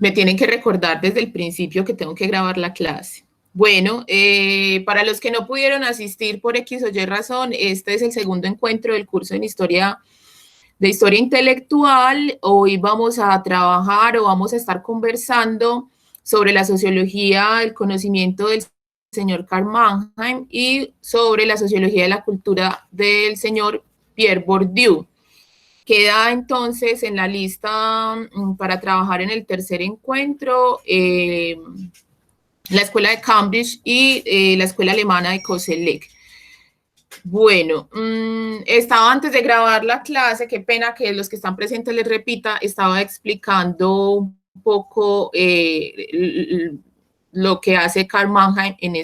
Me tienen que recordar desde el principio que tengo que grabar la clase. Bueno, para los que no pudieron asistir por X o Y razón, este es el segundo encuentro del curso de Historia Intelectual. Hoy vamos a trabajar o vamos a estar conversando sobre la sociología del conocimiento del señor Karl Mannheim y sobre la sociología de la cultura del señor Pierre Bourdieu. Queda entonces en la lista para trabajar en el tercer encuentro la Escuela de Cambridge y la Escuela Alemana de Koselleck. Bueno, estaba antes de grabar la clase, qué pena que los que están presentes les repita, estaba explicando un poco lo que hace Karl Mannheim en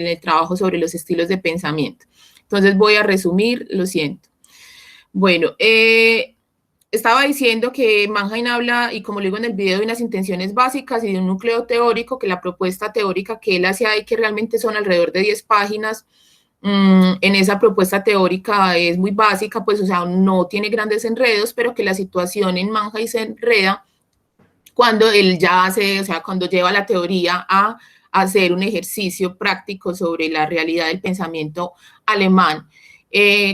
el trabajo sobre los estilos de pensamiento. Entonces voy a resumir, lo siento. Bueno, estaba diciendo que Mannheim habla, y como lo digo en el video, de unas intenciones básicas y de un núcleo teórico, que la propuesta teórica que él hace ahí, que realmente son alrededor de 10 páginas, en esa propuesta teórica es muy básica, pues, o sea, no tiene grandes enredos, pero que la situación en Mannheim se enreda cuando él ya hace, o sea, cuando lleva la teoría a hacer un ejercicio práctico sobre la realidad del pensamiento alemán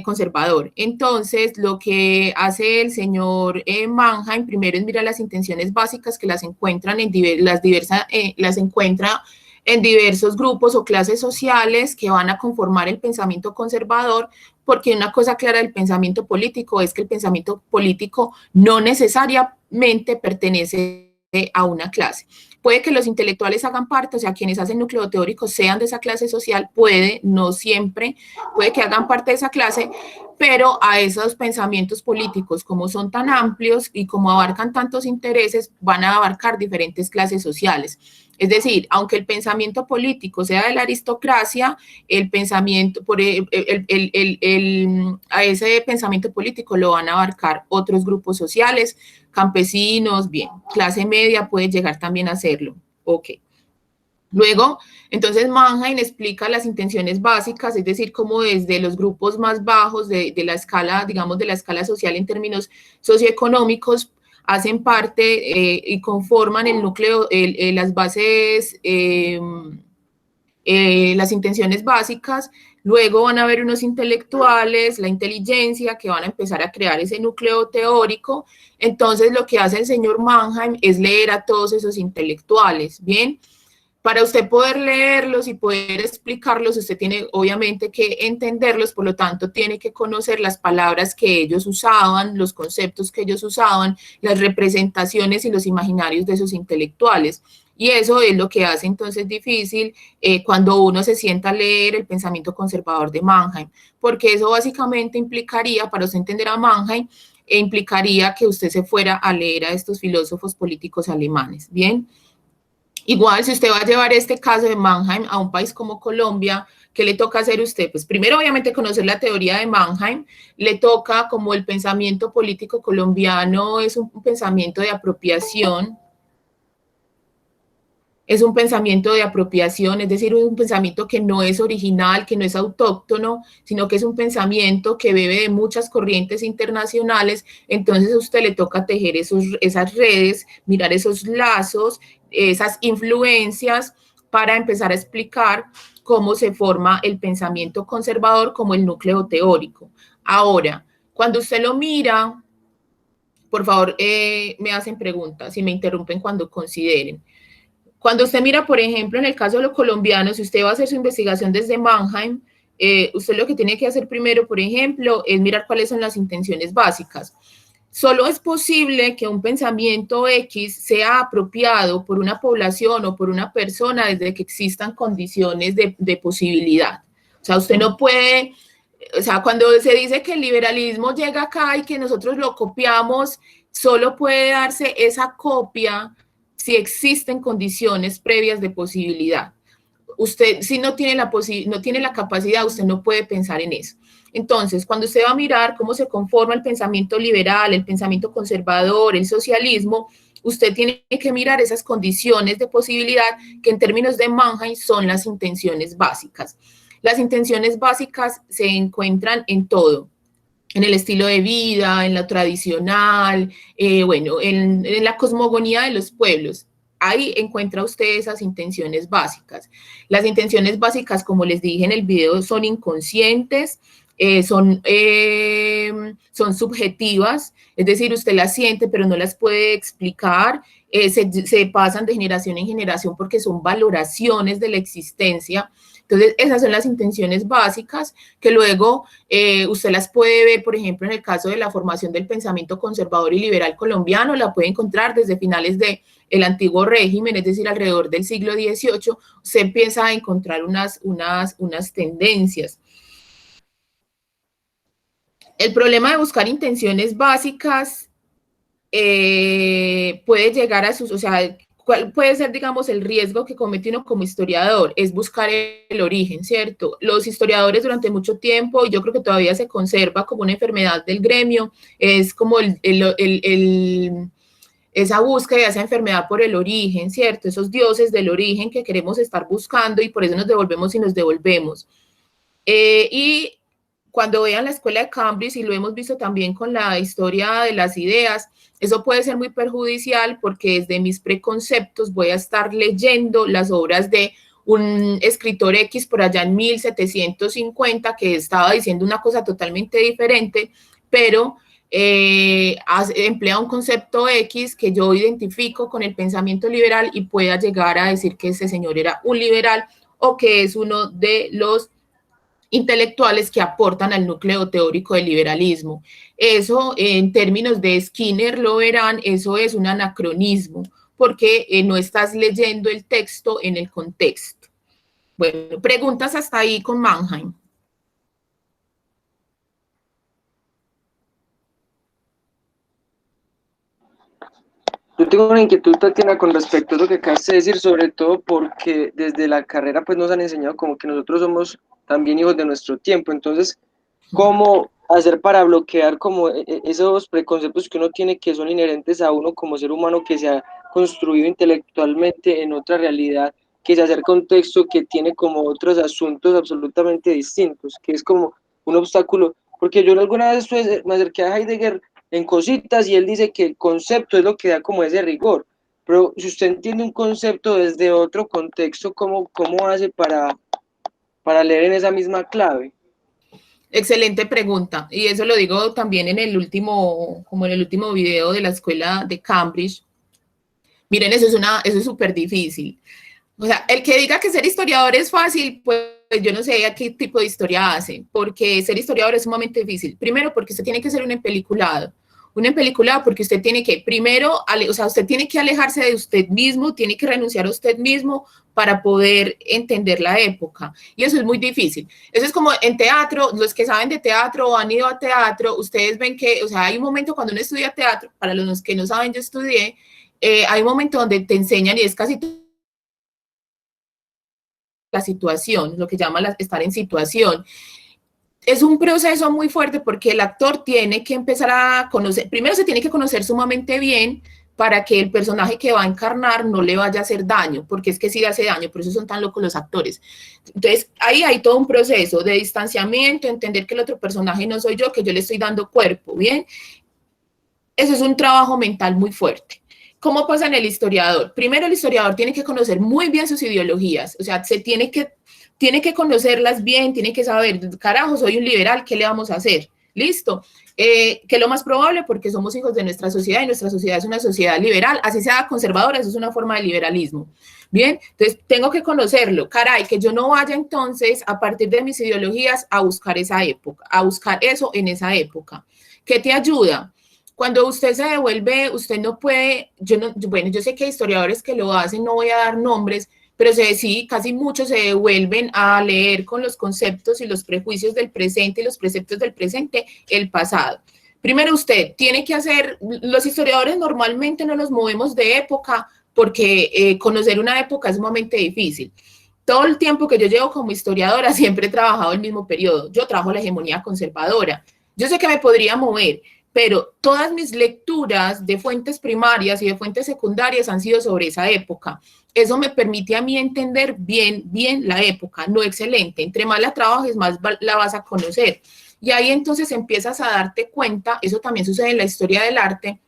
conservador. Entonces, lo que hace el señor Mannheim primero es mirar las intenciones básicas que las encuentran las encuentra en diversos grupos o clases sociales que van a conformar el pensamiento conservador, porque una cosa clara del pensamiento político es que el pensamiento político no necesariamente pertenece a una clase. Puede que los intelectuales hagan parte, o sea, quienes hacen núcleo teórico sean de esa clase social, puede, no siempre, puede que hagan parte de esa clase, pero a esos pensamientos políticos, como son tan amplios y como abarcan tantos intereses, van a abarcar diferentes clases sociales. Es decir, aunque el pensamiento político sea de la aristocracia, el pensamiento, a ese pensamiento político lo van a abarcar otros grupos sociales, campesinos, bien, clase media puede llegar también a hacerlo. Ok. Luego, entonces Mannheim explica las intenciones básicas, es decir, cómo desde los grupos más bajos de la escala, digamos, de la escala social en términos socioeconómicos, hacen parte y conforman el núcleo, las bases, las intenciones básicas. Luego van a haber unos intelectuales, la inteligencia, que van a empezar a crear ese núcleo teórico. Entonces, lo que hace el señor Mannheim es leer a todos esos intelectuales, ¿bien? Para usted poder leerlos y poder explicarlos, usted tiene obviamente que entenderlos, por lo tanto tiene que conocer las palabras que ellos usaban, los conceptos que ellos usaban, las representaciones y los imaginarios de esos intelectuales. Y eso es lo que hace entonces difícil cuando uno se sienta a leer el pensamiento conservador de Mannheim, porque eso básicamente implicaría, para usted entender a Mannheim, implicaría que usted se fuera a leer a estos filósofos políticos alemanes, ¿bien? Igual, si usted va a llevar este caso de Mannheim a un país como Colombia, ¿qué le toca hacer a usted? Pues primero, obviamente, conocer la teoría de Mannheim. Le toca, como el pensamiento político colombiano es un pensamiento de apropiación, es un pensamiento de apropiación, es decir, un pensamiento que no es original, que no es autóctono, sino que es un pensamiento que bebe de muchas corrientes internacionales. Entonces a usted le toca tejer esas redes, mirar esos lazos, esas influencias, para empezar a explicar cómo se forma el pensamiento conservador como el núcleo teórico. Ahora, cuando usted lo mira, por favor, me hacen preguntas y me interrumpen cuando consideren. Cuando usted mira, por ejemplo, en el caso de los colombianos, si usted va a hacer su investigación desde Mannheim, usted lo que tiene que hacer primero, por ejemplo, es mirar cuáles son las intenciones básicas. Solo es posible que un pensamiento X sea apropiado por una población o por una persona desde que existan condiciones de posibilidad. O sea, usted no puede, o sea, cuando se dice que el liberalismo llega acá y que nosotros lo copiamos, solo puede darse esa copia si existen condiciones previas de posibilidad. Usted, si no tiene la capacidad, usted no puede pensar en eso. Entonces, cuando usted va a mirar cómo se conforma el pensamiento liberal, el pensamiento conservador, el socialismo, usted tiene que mirar esas condiciones de posibilidad que en términos de Mannheim son las intenciones básicas. Las intenciones básicas se encuentran en todo. en el estilo de vida, en lo tradicional, bueno, en la cosmogonía de los pueblos. Ahí encuentra usted esas intenciones básicas. Las intenciones básicas, como les dije en el video, son inconscientes, son subjetivas, es decir, usted las siente, pero no las puede explicar, se pasan de generación en generación porque son valoraciones de la existencia. Entonces, esas son las intenciones básicas que luego usted las puede ver, por ejemplo, en el caso de la formación del pensamiento conservador y liberal colombiano, la puede encontrar desde finales del antiguo régimen, es decir, alrededor del siglo XVIII, se empieza a encontrar unas tendencias. El problema de buscar intenciones básicas puede llegar a sus, o sea, ¿cuál puede ser, digamos, el riesgo que comete uno como historiador? Es buscar el origen, ¿cierto? Los historiadores durante mucho tiempo, y yo creo que todavía se conserva como una enfermedad del gremio, es como esa búsqueda, esa enfermedad por el origen, ¿cierto? Esos dioses del origen que queremos estar buscando y por eso nos devolvemos y nos devolvemos. Y cuando vean la escuela de Cambridge, y lo hemos visto también con la historia de las ideas, eso puede ser muy perjudicial porque desde mis preconceptos voy a estar leyendo las obras de un escritor X por allá en 1750 que estaba diciendo una cosa totalmente diferente, pero emplea un concepto X que yo identifico con el pensamiento liberal y pueda llegar a decir que ese señor era un liberal o que es uno de los intelectuales que aportan al núcleo teórico del liberalismo. Eso, en términos de Skinner, lo verán, eso es un anacronismo, porque no estás leyendo el texto en el contexto. Bueno, preguntas hasta ahí con Mannheim. Yo tengo una inquietud, Tatiana, con respecto a lo que acabas de decir, sobre todo porque desde la carrera pues nos han enseñado como que nosotros somos también hijos de nuestro tiempo. Entonces, ¿cómo hacer para bloquear como esos preconceptos que uno tiene que son inherentes a uno como ser humano que se ha construido intelectualmente en otra realidad, que se acerca a un texto que tiene como otros asuntos absolutamente distintos, que es como un obstáculo? Porque yo alguna vez me acerqué a Heidegger en cositas y él dice que el concepto es lo que da como ese rigor, pero si usted entiende un concepto desde otro contexto, ¿cómo hace para leer en esa misma clave? Excelente pregunta, y eso lo digo también en el último, como en el último video de la escuela de Cambridge. Miren, eso es súper difícil. O sea, el que diga que ser historiador es fácil, pues yo no sé a qué tipo de historia hace, porque ser historiador es sumamente difícil. Primero, porque usted tiene que ser un empeliculado porque usted tiene que, primero, o sea, usted tiene que alejarse de usted mismo, tiene que renunciar a usted mismo para poder entender la época. Y eso es muy difícil. Eso es como en teatro, los que saben de teatro o han ido a teatro, ustedes ven que, o sea, hay un momento cuando uno estudia teatro, para los que no saben, yo estudié, hay un momento donde te enseñan y es casi la situación, lo que llama estar en situación. Es un proceso muy fuerte porque el actor tiene que empezar a conocer, primero se tiene que conocer sumamente bien para que el personaje que va a encarnar no le vaya a hacer daño, porque es que sí hace daño, por eso son tan locos los actores. Entonces, ahí hay todo un proceso de distanciamiento, entender que el otro personaje no soy yo, que yo le estoy dando cuerpo, ¿bien? Eso es un trabajo mental muy fuerte. ¿Cómo pasa en el historiador? Primero, el historiador tiene que conocer muy bien sus ideologías, o sea, tiene que conocerlas bien, tiene que saber, carajo, soy un liberal, ¿qué le vamos a hacer? Listo. Que es lo más probable porque somos hijos de nuestra sociedad y nuestra sociedad es una sociedad liberal, así sea conservadora, eso es una forma de liberalismo. Bien, entonces tengo que conocerlo. Caray, que yo no vaya entonces a partir de mis ideologías a buscar esa época, a buscar eso en esa época. ¿Qué te ayuda? Cuando usted se devuelve, usted no puede, bueno, yo sé que hay historiadores que lo hacen, no voy a dar nombres, pero sí, casi muchos se devuelven a leer con los conceptos y los prejuicios del presente y los preceptos del presente el pasado. Primero usted tiene que hacer, los historiadores normalmente no nos movemos de época porque conocer una época es sumamente difícil. Todo el tiempo que yo llevo como historiadora siempre he trabajado el mismo periodo. Yo trabajo la hegemonía conservadora. Yo sé que me podría mover, pero todas mis lecturas de fuentes primarias y de fuentes secundarias han sido sobre esa época. Eso me permite a mí entender bien la época, no excelente. Entre más la trabajes, más la vas a conocer. Y ahí entonces empiezas a darte cuenta, eso también sucede en la historia del arte,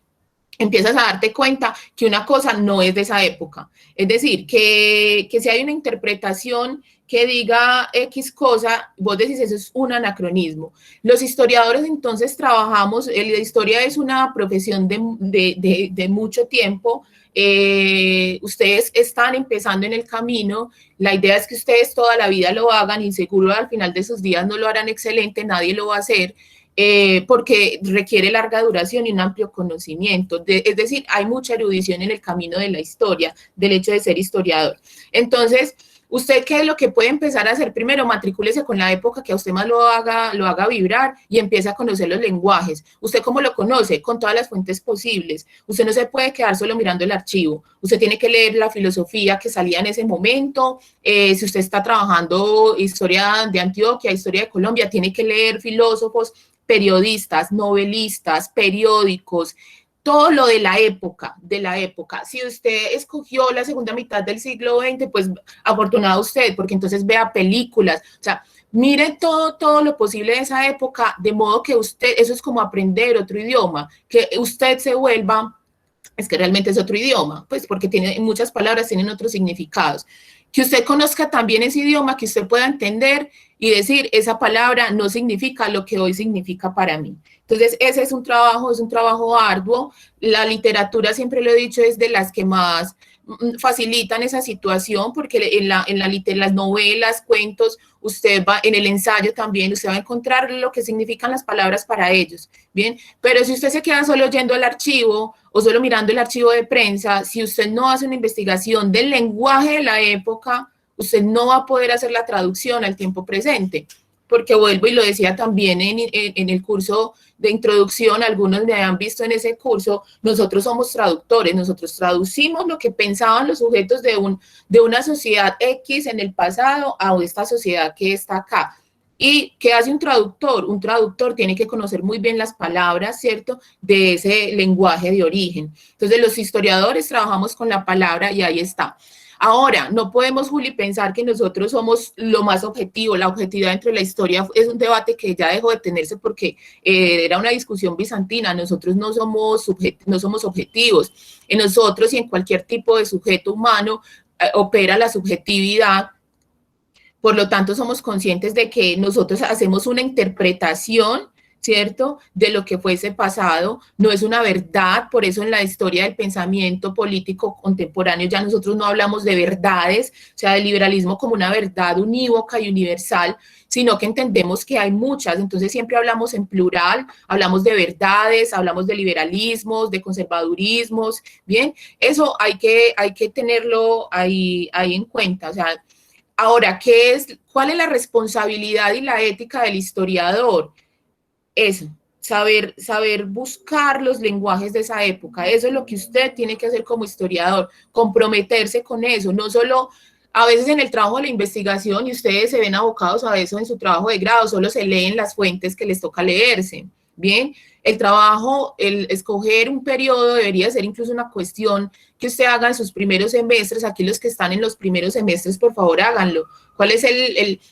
empiezas a darte cuenta que una cosa no es de esa época. Es decir, que si hay una interpretación que diga X cosa, vos decís eso es un anacronismo. Los historiadores entonces trabajamos, la historia es una profesión de mucho tiempo, ustedes están empezando en el camino, la idea es que ustedes toda la vida lo hagan y seguro al final de sus días no lo harán excelente, nadie lo va a hacer, porque requiere larga duración y un amplio conocimiento. Es decir, hay mucha erudición en el camino de la historia, del hecho de ser historiador. Entonces, ¿usted qué es lo que puede empezar a hacer? Primero, matricúlese con la época que a usted más lo haga vibrar y empieza a conocer los lenguajes. ¿Usted cómo lo conoce? Con todas las fuentes posibles. Usted no se puede quedar solo mirando el archivo. Usted tiene que leer la filosofía que salía en ese momento. Si usted está trabajando historia de Antioquia, historia de Colombia, tiene que leer filósofos, periodistas, novelistas, periódicos, todo lo de la época, de la época. Si usted escogió la segunda mitad del siglo XX, pues afortunado usted, porque entonces vea películas, o sea, mire todo lo posible de esa época, de modo que usted, eso es como aprender otro idioma, que usted se vuelva, es que realmente es otro idioma, pues porque tiene muchas palabras, tienen otros significados. Que usted conozca también ese idioma, que usted pueda entender y decir, esa palabra no significa lo que hoy significa para mí. Entonces, ese es un trabajo arduo. La literatura, siempre lo he dicho, es de las que más facilitan esa situación, porque en las novelas, cuentos, usted va, en el ensayo también, usted va a encontrar lo que significan las palabras para ellos, ¿bien? Pero si usted se queda solo oyendo el archivo o solo mirando el archivo de prensa, si usted no hace una investigación del lenguaje de la época, usted no va a poder hacer la traducción al tiempo presente, porque vuelvo y lo decía también en el curso de introducción, algunos me habían visto en ese curso, nosotros somos traductores, nosotros traducimos lo que pensaban los sujetos de una sociedad X en el pasado a esta sociedad que está acá. ¿Y qué hace un traductor? Un traductor tiene que conocer muy bien las palabras, ¿cierto?, de ese lenguaje de origen. Entonces, los historiadores trabajamos con la palabra y ahí está. Ahora, no podemos, Juli, pensar que nosotros somos lo más objetivo. La objetividad dentro de la historia es un debate que ya dejó de tenerse porque era una discusión bizantina. Nosotros no somos objetivos. En nosotros y en cualquier tipo de sujeto humano opera la subjetividad. Por lo tanto, somos conscientes de que nosotros hacemos una interpretación, ¿cierto?, de lo que fuese pasado, no es una verdad. Por eso en la historia del pensamiento político contemporáneo ya nosotros no hablamos de verdades, o sea, del liberalismo como una verdad unívoca y universal, sino que entendemos que hay muchas. Entonces siempre hablamos en plural, hablamos de verdades, hablamos de liberalismos, de conservadurismos, ¿bien? Eso hay que tenerlo ahí en cuenta. O sea, ahora, ¿cuál es la responsabilidad y la ética del historiador? Eso, saber buscar los lenguajes de esa época. Eso es lo que usted tiene que hacer como historiador, comprometerse con eso, no solo a veces en el trabajo de la investigación, y ustedes se ven abocados a eso en su trabajo de grado, solo se leen las fuentes que les toca leerse, ¿bien? El trabajo, el escoger un periodo debería ser incluso una cuestión que usted haga en sus primeros semestres. Aquí los que están en los primeros semestres, por favor, háganlo. ¿Cuál es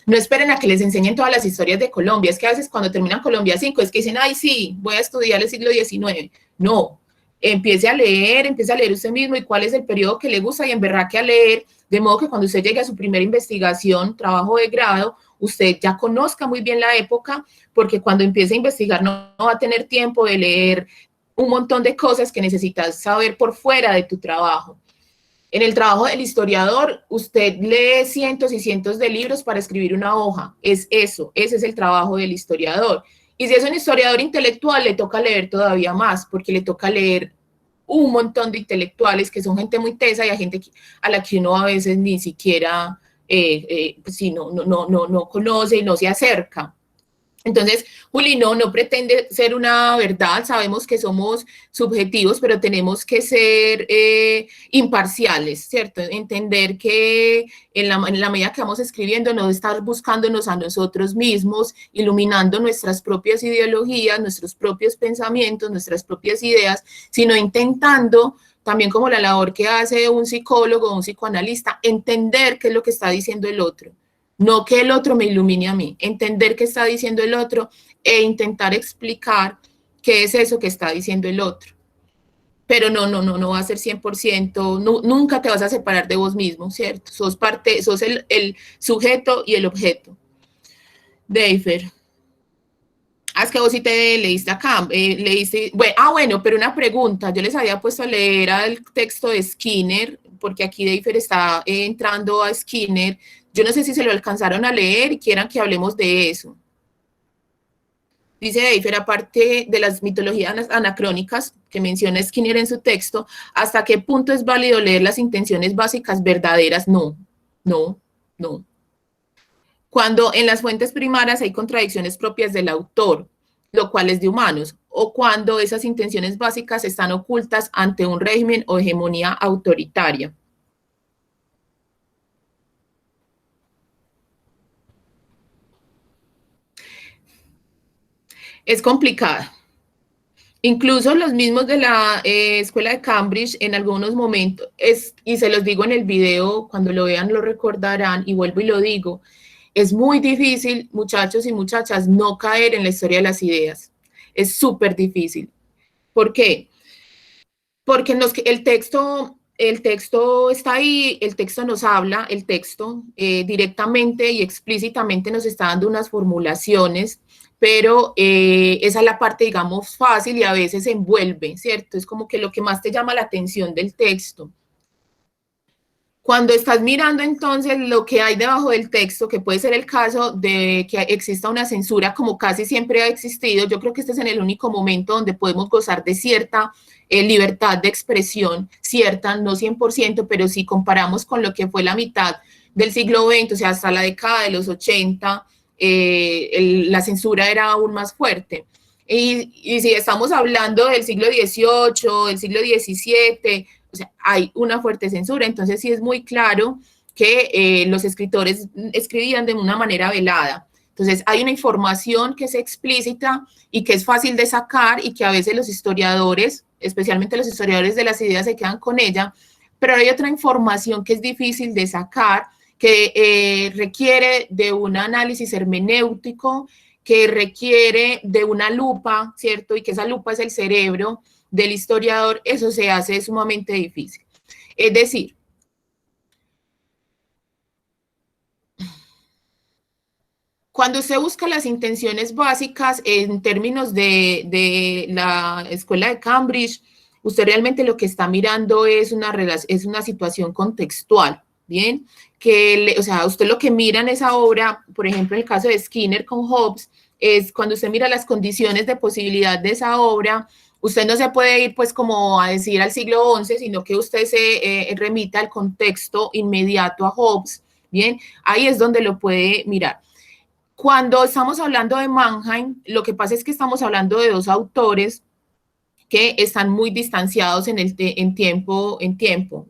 no esperen a que les enseñen todas las historias de Colombia? Es que a veces cuando terminan Colombia 5 es que dicen, ay, sí, voy a estudiar el siglo XIX. No, empiece a leer usted mismo y cuál es el periodo que le gusta y emberraque a leer, de modo que cuando usted llegue a su primera investigación, trabajo de grado, usted ya conozca muy bien la época, porque cuando empiece a investigar no va a tener tiempo de leer un montón de cosas que necesitas saber por fuera de tu trabajo. En el trabajo del historiador, usted lee cientos y cientos de libros para escribir una hoja. Es eso, ese es el trabajo del historiador. Y si es un historiador intelectual, le toca leer todavía más, porque le toca leer un montón de intelectuales que son gente muy tesa y a gente a la que uno a veces ni siquiera, pues sí, no conoce y no se acerca. Entonces, Juli, no pretende ser una verdad, sabemos que somos subjetivos, pero tenemos que ser imparciales, ¿cierto? Entender que en la medida que vamos escribiendo, no estar buscándonos a nosotros mismos, iluminando nuestras propias ideologías, nuestros propios pensamientos, nuestras propias ideas, sino intentando, también como la labor que hace un psicólogo o un psicoanalista, entender qué es lo que está diciendo el otro. No que el otro me ilumine a mí, entender qué está diciendo el otro e intentar explicar qué es eso que está diciendo el otro. Pero no va a ser 100%, nunca te vas a separar de vos mismo, ¿cierto? Sos parte, sos el sujeto y el objeto. Deifer. Es que vos sí te leíste acá, leíste, bueno, pero una pregunta, yo les había puesto a leer el texto de Skinner, porque aquí Deifer está entrando a Skinner, yo no sé si se lo alcanzaron a leer y quieran que hablemos de eso. Dice Deifer, aparte de las mitologías anacrónicas que menciona Skinner en su texto, ¿hasta qué punto es válido leer las intenciones básicas verdaderas? No. Cuando en las fuentes primarias hay contradicciones propias del autor, lo cual es de humanos, o cuando esas intenciones básicas están ocultas ante un régimen o hegemonía autoritaria. Es complicada. Incluso los mismos de la escuela de Cambridge en algunos momentos, y se los digo en el video, cuando lo vean lo recordarán, y vuelvo y lo digo, es muy difícil, muchachos y muchachas, no caer en la historia de las ideas. Es súper difícil. ¿Por qué? Porque el texto está ahí, el texto nos habla, el texto directamente y explícitamente nos está dando unas formulaciones, pero esa es la parte, digamos, fácil y a veces envuelve, ¿cierto? Es como que lo que más te llama la atención del texto. Cuando estás mirando entonces lo que hay debajo del texto, que puede ser el caso de que exista una censura como casi siempre ha existido, yo creo que este es en el único momento donde podemos gozar de cierta libertad de expresión, cierta, no 100%, pero si comparamos con lo que fue la mitad del siglo XX, o sea, hasta la década de los 80, la censura era aún más fuerte. Y si estamos hablando del siglo XVIII, del siglo XVII, o sea, hay una fuerte censura, entonces sí es muy claro que los escritores escribían de una manera velada. Entonces hay una información que es explícita y que es fácil de sacar y que a veces los historiadores, especialmente los historiadores de las ideas, se quedan con ella, pero hay otra información que es difícil de sacar, que requiere de un análisis hermenéutico, que requiere de una lupa, ¿cierto? Y que esa lupa es el cerebro del historiador, eso se hace sumamente difícil. Es decir, cuando usted busca las intenciones básicas en términos de la escuela de Cambridge, usted realmente lo que está mirando es una situación contextual, ¿bien? O sea, usted lo que mira en esa obra, por ejemplo, en el caso de Skinner con Hobbes, es cuando usted mira las condiciones de posibilidad de esa obra, usted no se puede ir pues como a decir al siglo XI, sino que usted se remita al contexto inmediato a Hobbes, ¿bien? Ahí es donde lo puede mirar. Cuando estamos hablando de Mannheim, lo que pasa es que estamos hablando de dos autores que están muy distanciados en tiempo,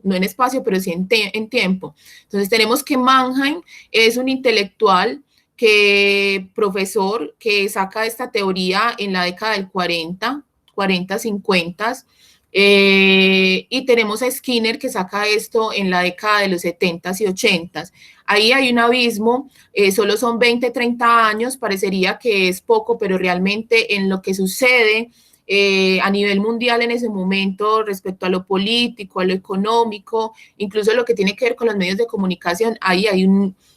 no en espacio, pero sí en tiempo. Entonces tenemos que Mannheim es un intelectual profesor que saca esta teoría en la década del 40, 50, y tenemos a Skinner que saca esto en la década de los 70s y 80s. Ahí hay un abismo, solo son 20, 30 años, parecería que es poco, pero realmente en lo que sucede a nivel mundial en ese momento respecto a lo político, a lo económico, incluso lo que tiene que ver con los medios de comunicación, ahí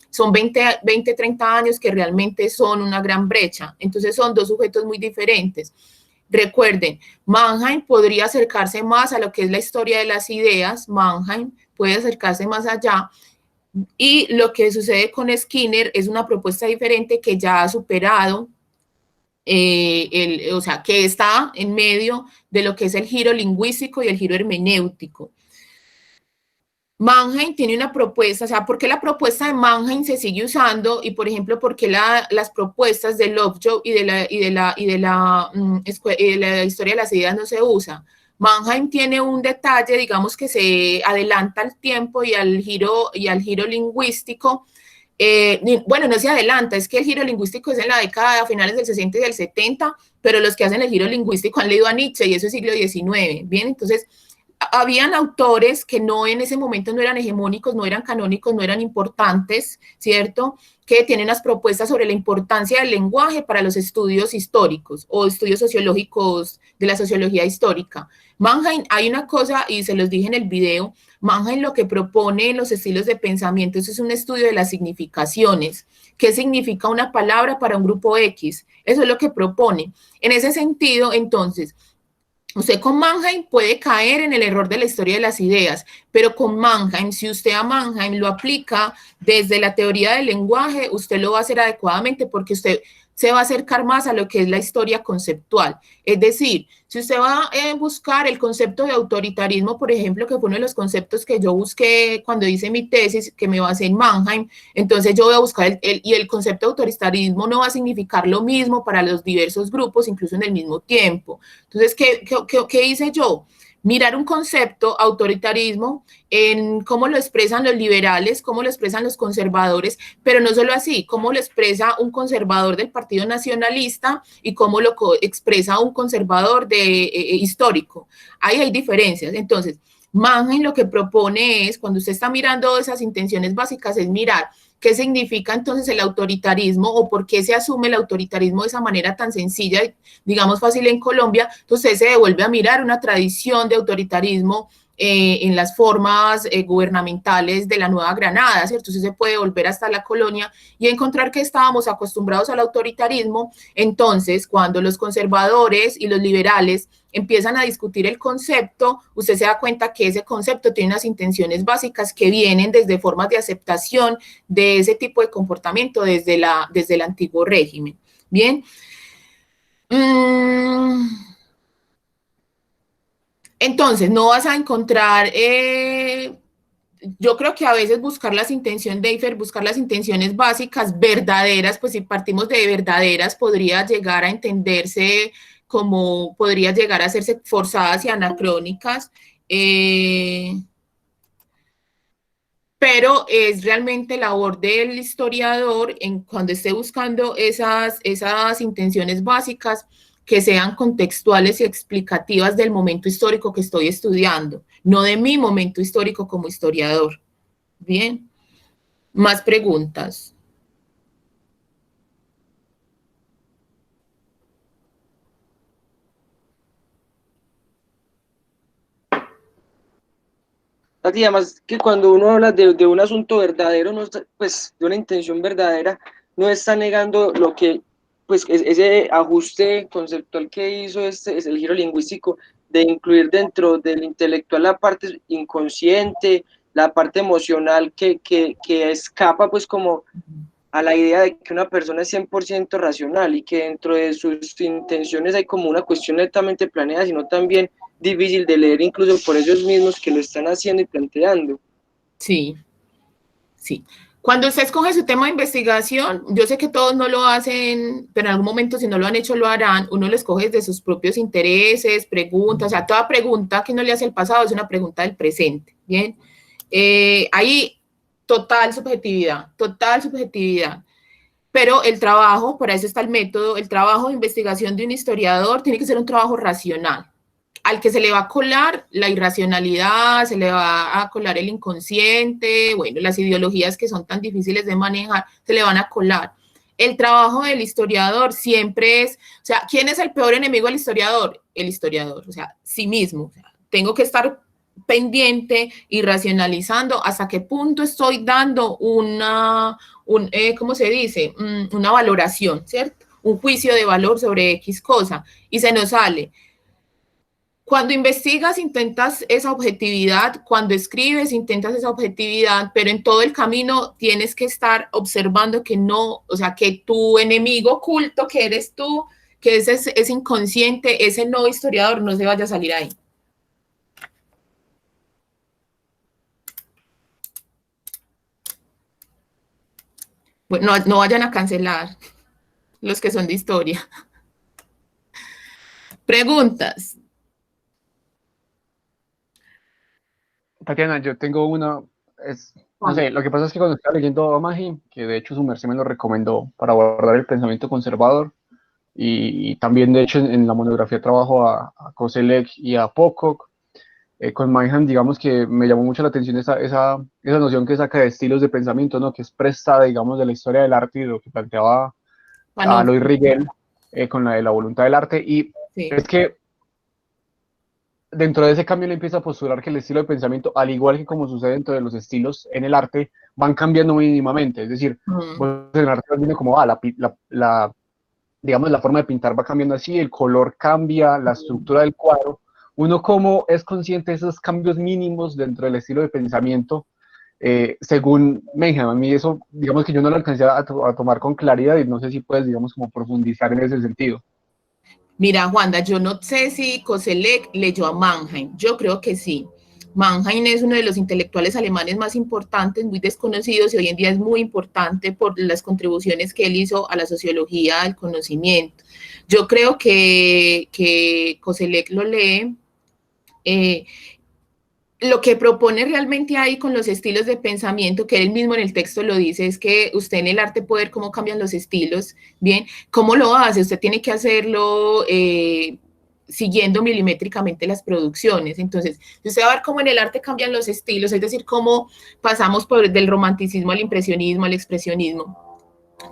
son 20, 30 años que realmente son una gran brecha. Entonces son dos sujetos muy diferentes. Recuerden, Mannheim podría acercarse más a lo que es la historia de las ideas, Mannheim puede acercarse más allá, y lo que sucede con Skinner es una propuesta diferente que ya ha superado, o sea, que está en medio de lo que es el giro lingüístico y el giro hermenéutico. Mannheim tiene una propuesta, o sea, ¿por qué la propuesta de Mannheim se sigue usando? Y, por ejemplo, ¿por qué las propuestas de Lovejoy y de la historia de las ideas no se usa? Mannheim tiene un detalle, digamos, que se adelanta al tiempo y al giro lingüístico. Bueno, no se adelanta, es que el giro lingüístico es en la década a finales del 60 y del 70, pero los que hacen el giro lingüístico han leído a Nietzsche y eso es siglo XIX, ¿bien? Entonces, habían autores que no en ese momento no eran hegemónicos, no eran canónicos, no eran importantes, ¿cierto? Que tienen las propuestas sobre la importancia del lenguaje para los estudios históricos o estudios sociológicos de la sociología histórica. Mannheim, hay una cosa, y se los dije en el video, Mannheim lo que propone en los estilos de pensamiento es un estudio de las significaciones. ¿Qué significa una palabra para un grupo X? Eso es lo que propone. En ese sentido, entonces, usted con Mannheim puede caer en el error de la historia de las ideas, pero con Mannheim, si usted a Mannheim lo aplica desde la teoría del lenguaje, usted lo va a hacer adecuadamente porque usted se va a acercar más a lo que es la historia conceptual. Es decir, si usted va a buscar el concepto de autoritarismo, por ejemplo, que fue uno de los conceptos que yo busqué cuando hice mi tesis, que me basé en Mannheim, entonces yo voy a buscar y el concepto de autoritarismo no va a significar lo mismo para los diversos grupos, incluso en el mismo tiempo. Entonces, ¿qué hice yo? Mirar un concepto, autoritarismo, en cómo lo expresan los liberales, cómo lo expresan los conservadores, pero no solo así, cómo lo expresa un conservador del Partido Nacionalista y cómo lo expresa un conservador histórico. Ahí hay diferencias. Entonces, Mannheim lo que propone es, cuando usted está mirando esas intenciones básicas, es mirar qué significa entonces el autoritarismo o por qué se asume el autoritarismo de esa manera tan sencilla, digamos fácil en Colombia. Entonces se devuelve a mirar una tradición de autoritarismo en las formas gubernamentales de la Nueva Granada, ¿cierto? Entonces se puede volver hasta la colonia y encontrar que estábamos acostumbrados al autoritarismo. Entonces, cuando los conservadores y los liberales empiezan a discutir el concepto, usted se da cuenta que ese concepto tiene unas intenciones básicas que vienen desde formas de aceptación de ese tipo de comportamiento desde el antiguo régimen. Bien. Entonces, no vas a encontrar, yo creo que a veces buscar las intenciones, Deifer, buscar las intenciones básicas, verdaderas, pues si partimos de verdaderas, podría llegar a entenderse como, podría llegar a hacerse forzadas y anacrónicas, pero es realmente labor del historiador cuando esté buscando esas intenciones básicas que sean contextuales y explicativas del momento histórico que estoy estudiando, no de mi momento histórico como historiador. Bien, más preguntas. Y además que cuando uno habla de un asunto verdadero, no está, pues de una intención verdadera, no está negando lo que, pues ese ajuste conceptual que hizo este, es el giro lingüístico de incluir dentro del intelectual la parte inconsciente, la parte emocional que escapa pues como a la idea de que una persona es 100% racional y que dentro de sus intenciones hay como una cuestión netamente planeada, sino también difícil de leer incluso por ellos mismos que lo están haciendo y planteando. Sí, sí. Cuando usted escoge su tema de investigación, yo sé que todos no lo hacen, pero en algún momento si no lo han hecho lo harán, uno lo escoge desde sus propios intereses, preguntas, o sea, toda pregunta que uno le hace al pasado es una pregunta del presente, ¿bien? Hay total subjetividad, pero el trabajo, para eso está el método, el trabajo de investigación de un historiador tiene que ser un trabajo racional, al que se le va a colar la irracionalidad, se le va a colar el inconsciente, bueno, las ideologías que son tan difíciles de manejar, se le van a colar. El trabajo del historiador siempre es, o sea, ¿quién es el peor enemigo del historiador? El historiador, o sea, sí mismo. O sea, tengo que estar pendiente y racionalizando hasta qué punto estoy dando ¿cómo se dice? Una valoración, ¿cierto? Un juicio de valor sobre X cosa y se nos sale. Cuando investigas intentas esa objetividad, cuando escribes intentas esa objetividad, pero en todo el camino tienes que estar observando que no, o sea, que tu enemigo oculto, que eres tú, que es inconsciente, ese no historiador no se vaya a salir ahí. Bueno, no vayan a cancelar los que son de historia. Preguntas. Tatiana, yo tengo una, no sé, lo que pasa es que cuando estaba leyendo a Magi, que de hecho su merced me lo recomendó para abordar el pensamiento conservador, y también de hecho en la monografía trabajo a Koselleck y a Pocock, Con Mannheim, digamos que me llamó mucho la atención esa noción que saca de estilos de pensamiento, ¿no? Que es prestada, digamos, de la historia del arte y de lo que planteaba a Alois Riegel con la de la voluntad del arte. Y sí, es que dentro de ese cambio le empieza a postular que el estilo de pensamiento, al igual que como sucede dentro de los estilos en el arte, van cambiando mínimamente. Es decir, pues en el arte vas viendo como digamos, la forma de pintar va cambiando así, el color cambia, la estructura del cuadro. Uno como es consciente de esos cambios mínimos dentro del estilo de pensamiento, según Mannheim. A mí eso, digamos que yo no lo alcancé a tomar con claridad y no sé si puedes, digamos, como profundizar en ese sentido. Mira, Juanda, yo no sé si Koselleck leyó a Mannheim, yo creo que sí. Mannheim es uno de los intelectuales alemanes más importantes, muy desconocidos y hoy en día es muy importante por las contribuciones que él hizo a la sociología del conocimiento. Yo creo que Koselleck lo lee. Lo que propone realmente ahí con los estilos de pensamiento, que él mismo en el texto lo dice, es que usted en el arte puede ver cómo cambian los estilos, ¿bien? ¿Cómo lo hace? Usted tiene que hacerlo siguiendo milimétricamente las producciones. Entonces, usted va a ver cómo en el arte cambian los estilos, es decir, cómo pasamos del romanticismo al impresionismo, al expresionismo.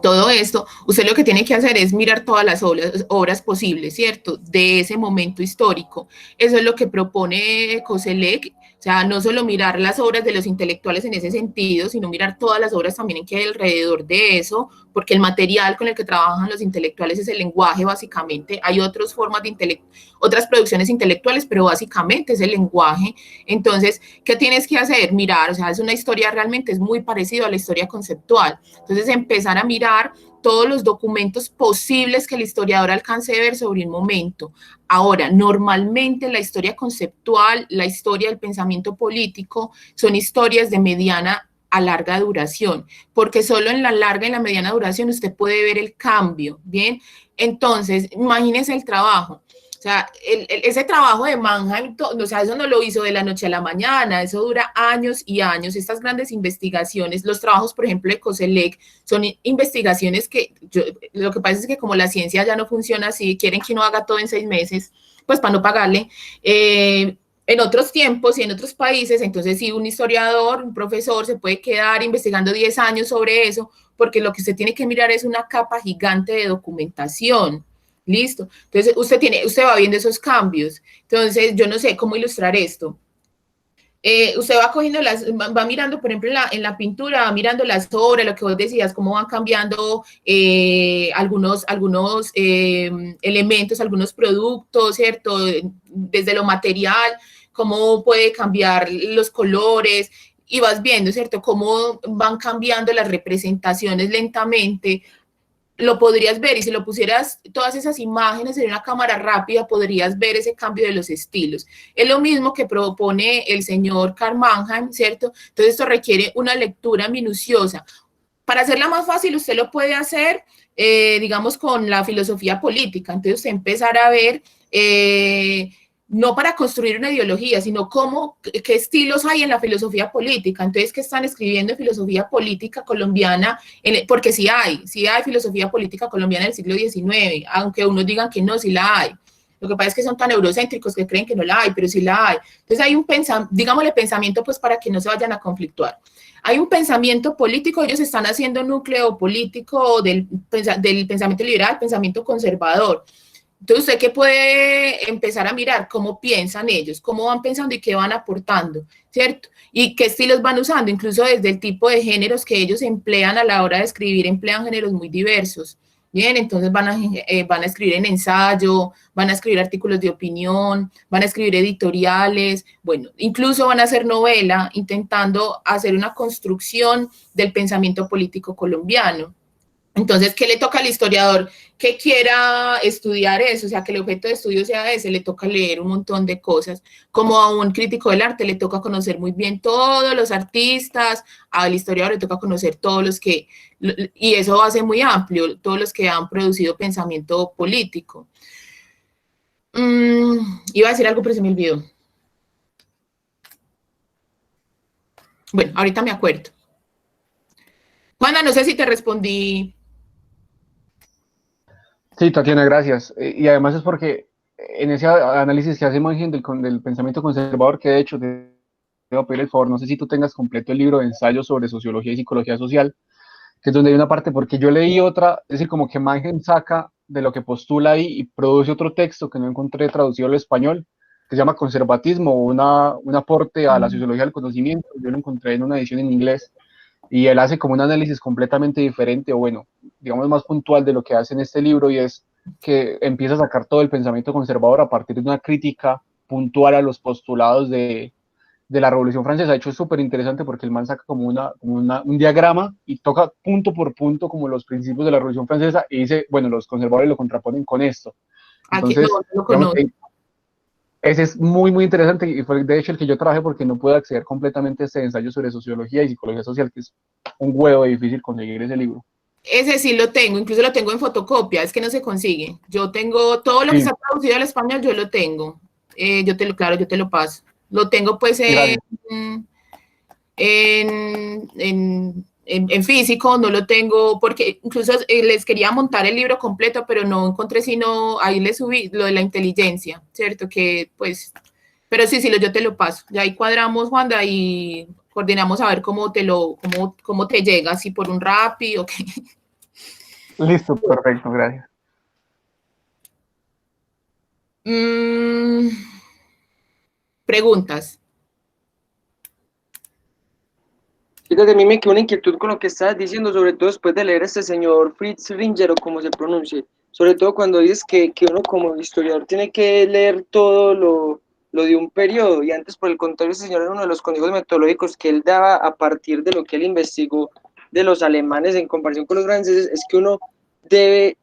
Todo esto, usted lo que tiene que hacer es mirar todas las obras posibles, ¿cierto? De ese momento histórico. Eso es lo que propone Koselleck, o sea, no solo mirar las obras de los intelectuales en ese sentido, sino mirar todas las obras también que hay alrededor de eso, porque el material con el que trabajan los intelectuales es el lenguaje, básicamente. Hay otras formas de otras producciones intelectuales, pero básicamente es el lenguaje. Entonces, ¿qué tienes que hacer? Mirar, o sea, es una historia realmente, es muy parecido a la historia conceptual. Entonces, empezar a mirar todos los documentos posibles que el historiador alcance a ver sobre un momento. Ahora, normalmente la historia conceptual, la historia del pensamiento político, son historias de mediana a larga duración, porque solo en la larga y la mediana duración usted puede ver el cambio, ¿bien? Entonces, imagínese el trabajo. O sea, ese trabajo de Mannheim, o sea, eso no lo hizo de la noche a la mañana, eso dura años y años. Estas grandes investigaciones, los trabajos, por ejemplo, de Koselleck, son investigaciones que, lo que pasa es que como la ciencia ya no funciona así, quieren que uno haga todo en 6 meses, pues para no pagarle. En otros tiempos y en otros países, entonces sí, un historiador, un profesor se puede quedar investigando 10 años sobre eso, porque lo que usted tiene que mirar es una capa gigante de documentación. Listo. Entonces, usted va viendo esos cambios. Entonces, yo no sé cómo ilustrar esto. Usted va cogiendo va mirando, por ejemplo, en la pintura, va mirando las obras, lo que vos decías, cómo van cambiando algunos elementos, algunos productos, ¿cierto? Desde lo material, cómo puede cambiar los colores, y vas viendo, ¿cierto? Cómo van cambiando las representaciones lentamente. Lo podrías ver y si lo pusieras todas esas imágenes en una cámara rápida podrías ver ese cambio de los estilos. Es lo mismo que propone el señor Karl Mannheim, ¿cierto? Entonces esto requiere una lectura minuciosa. Para hacerla más fácil usted lo puede hacer, digamos, con la filosofía política. Entonces usted empezar a ver no para construir una ideología, sino qué estilos hay en la filosofía política. Entonces, ¿qué están escribiendo en filosofía política colombiana? Porque sí hay filosofía política colombiana del siglo XIX, aunque unos digan que no, sí la hay. Lo que pasa es que son tan eurocéntricos que creen que no la hay, pero sí la hay. Entonces hay un pensamiento, pues para que no se vayan a conflictuar. Hay un pensamiento político, ellos están haciendo núcleo político del pensamiento liberal, pensamiento conservador. Entonces, ¿usted qué puede empezar a mirar? ¿Cómo piensan ellos? ¿Cómo van pensando y qué van aportando? ¿Cierto? Y qué estilos van usando, incluso desde el tipo de géneros que ellos emplean a la hora de escribir, emplean géneros muy diversos. Bien, entonces van a escribir en ensayo, van a escribir artículos de opinión, van a escribir editoriales, bueno, incluso van a hacer novela, intentando hacer una construcción del pensamiento político colombiano. Entonces, ¿qué le toca al historiador que quiera estudiar eso? O sea, que el objeto de estudio sea ese, le toca leer un montón de cosas. Como a un crítico del arte le toca conocer muy bien todos los artistas, al historiador le toca conocer todos los que, y eso hace muy amplio, todos los que han producido pensamiento político. Iba a decir algo, pero se me olvidó. Bueno, ahorita me acuerdo. Juana, no sé si te respondí. Sí, Tatiana, gracias. Y además es porque en ese análisis que hace Mannheim del pensamiento conservador, que de hecho te voy a pedir el favor, no sé si tú tengas completo el libro de ensayos sobre sociología y psicología social, que es donde hay una parte, porque yo leí otra, es decir, como que Mannheim saca de lo que postula ahí y produce otro texto que no encontré traducido al español, que se llama Conservatismo, un aporte a la sociología del conocimiento. Yo lo encontré en una edición en inglés, y él hace como un análisis completamente diferente, o bueno, digamos más puntual de lo que hace en este libro, y es que empieza a sacar todo el pensamiento conservador a partir de una crítica puntual a los postulados de la Revolución Francesa. De hecho, es súper interesante porque el man saca como un diagrama y toca punto por punto como los principios de la Revolución Francesa y dice, bueno, los conservadores lo contraponen con esto. Aquí no, Entonces, no lo digamos conozco. que ese es muy, muy interesante y fue de hecho el que yo trabajé porque no pude acceder completamente a este ensayo sobre sociología y psicología social, que es un huevo difícil conseguir ese libro. Ese sí lo tengo, incluso lo tengo en fotocopia, es que no se consigue. Yo tengo todo lo que está traducido al español, yo lo tengo. Claro, yo te lo paso. Lo tengo pues en físico, no lo tengo, porque incluso les quería montar el libro completo, pero no encontré sino, ahí le subí lo de la inteligencia, ¿cierto? Que pues, pero sí, yo te lo paso. Ya ahí cuadramos, Juanda, y coordinamos a ver cómo te llega, si por un Rappi o qué. Listo, perfecto, gracias. Preguntas. Fíjate, a mí me quedó una inquietud con lo que estabas diciendo, sobre todo después de leer a este señor Fritz Ringer, o como se pronuncie, sobre todo cuando dices que uno como historiador tiene que leer todo lo de un periodo, y antes por el contrario, este señor era uno de los consejos metodológicos que él daba a partir de lo que él investigó de los alemanes en comparación con los franceses, es que uno debe,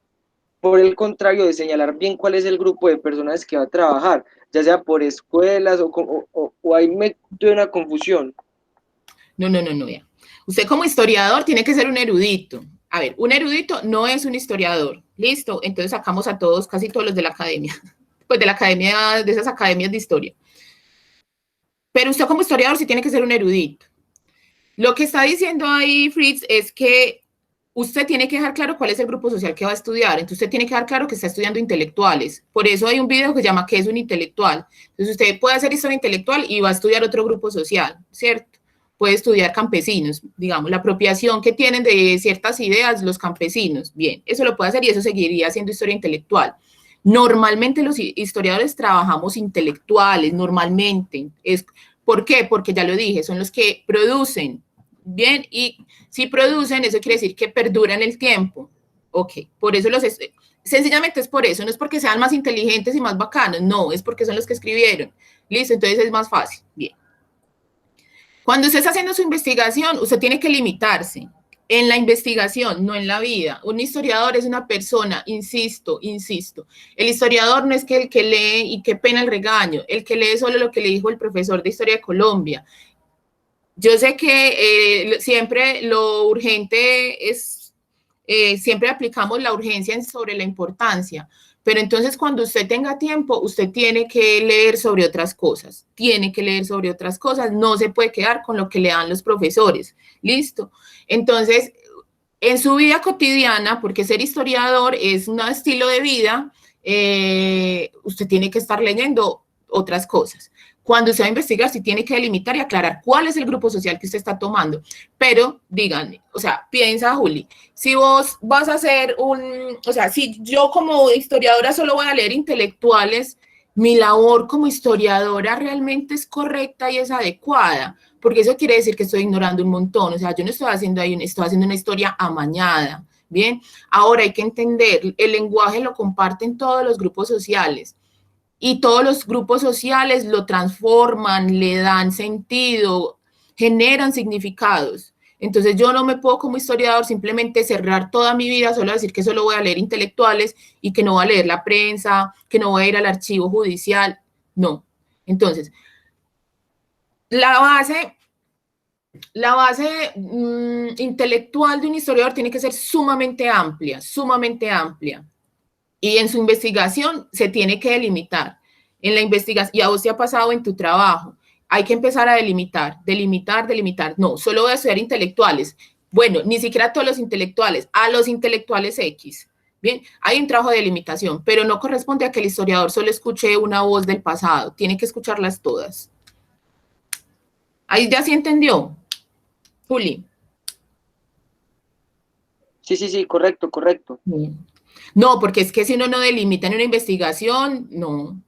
por el contrario, de señalar bien cuál es el grupo de personas que va a trabajar, ya sea por escuelas o ahí me tuve una confusión. No, ya. Usted como historiador tiene que ser un erudito. A ver, un erudito no es un historiador. ¿Listo? Entonces sacamos a todos, casi todos los de la academia. Pues de la academia, de esas academias de historia. Pero usted como historiador sí tiene que ser un erudito. Lo que está diciendo ahí Fritz es que usted tiene que dejar claro cuál es el grupo social que va a estudiar. Entonces usted tiene que dejar claro que está estudiando intelectuales. Por eso hay un video que se llama ¿Qué es un intelectual? Entonces usted puede hacer historia intelectual y va a estudiar otro grupo social, ¿cierto? Puede estudiar campesinos, digamos, la apropiación que tienen de ciertas ideas los campesinos. Bien, eso lo puede hacer y eso seguiría siendo historia intelectual. Normalmente los historiadores trabajamos intelectuales, normalmente. ¿Por qué? Porque ya lo dije, son los que producen. Bien, y si producen, eso quiere decir que perduran el tiempo. Ok, por eso sencillamente es por eso, no es porque sean más inteligentes y más bacanos, no, es porque son los que escribieron. Listo, entonces es más fácil. Bien. Cuando usted está haciendo su investigación, usted tiene que limitarse en la investigación, no en la vida. Un historiador es una persona, insisto, el historiador no es que el que lee y qué pena el regaño, el que lee solo lo que le dijo el profesor de Historia de Colombia. Yo sé que siempre lo urgente es, siempre aplicamos la urgencia sobre la importancia, pero entonces cuando usted tenga tiempo, usted tiene que leer sobre otras cosas, no se puede quedar con lo que le dan los profesores, ¿listo? Entonces, en su vida cotidiana, porque ser historiador es un estilo de vida, usted tiene que estar leyendo otras cosas. Cuando usted va a investigar, sí tiene que delimitar y aclarar cuál es el grupo social que usted está tomando. Pero, díganme, o sea, piensa, Juli, si vos vas a hacer si yo como historiadora solo voy a leer intelectuales, mi labor como historiadora realmente es correcta y es adecuada, porque eso quiere decir que estoy ignorando un montón. O sea, yo no estoy haciendo estoy haciendo una historia amañada. Bien, ahora hay que entender, el lenguaje lo comparten todos los grupos sociales. Y todos los grupos sociales lo transforman, le dan sentido, generan significados. Entonces yo no me puedo como historiador simplemente cerrar toda mi vida solo a decir que solo voy a leer intelectuales y que no voy a leer la prensa, que no voy a ir al archivo judicial. No. Entonces, la base intelectual de un historiador tiene que ser sumamente amplia, sumamente amplia. Y en su investigación se tiene que delimitar. En la investigación, y a vos te ha pasado en tu trabajo, hay que empezar a delimitar. No, solo voy a estudiar intelectuales. Bueno, ni siquiera a todos los intelectuales, a los intelectuales X. Bien, hay un trabajo de limitación, pero no corresponde a que el historiador solo escuche una voz del pasado, tiene que escucharlas todas. Ahí ya sí entendió, Juli. Sí, correcto, correcto. No, porque es que si uno no delimita en una investigación, no.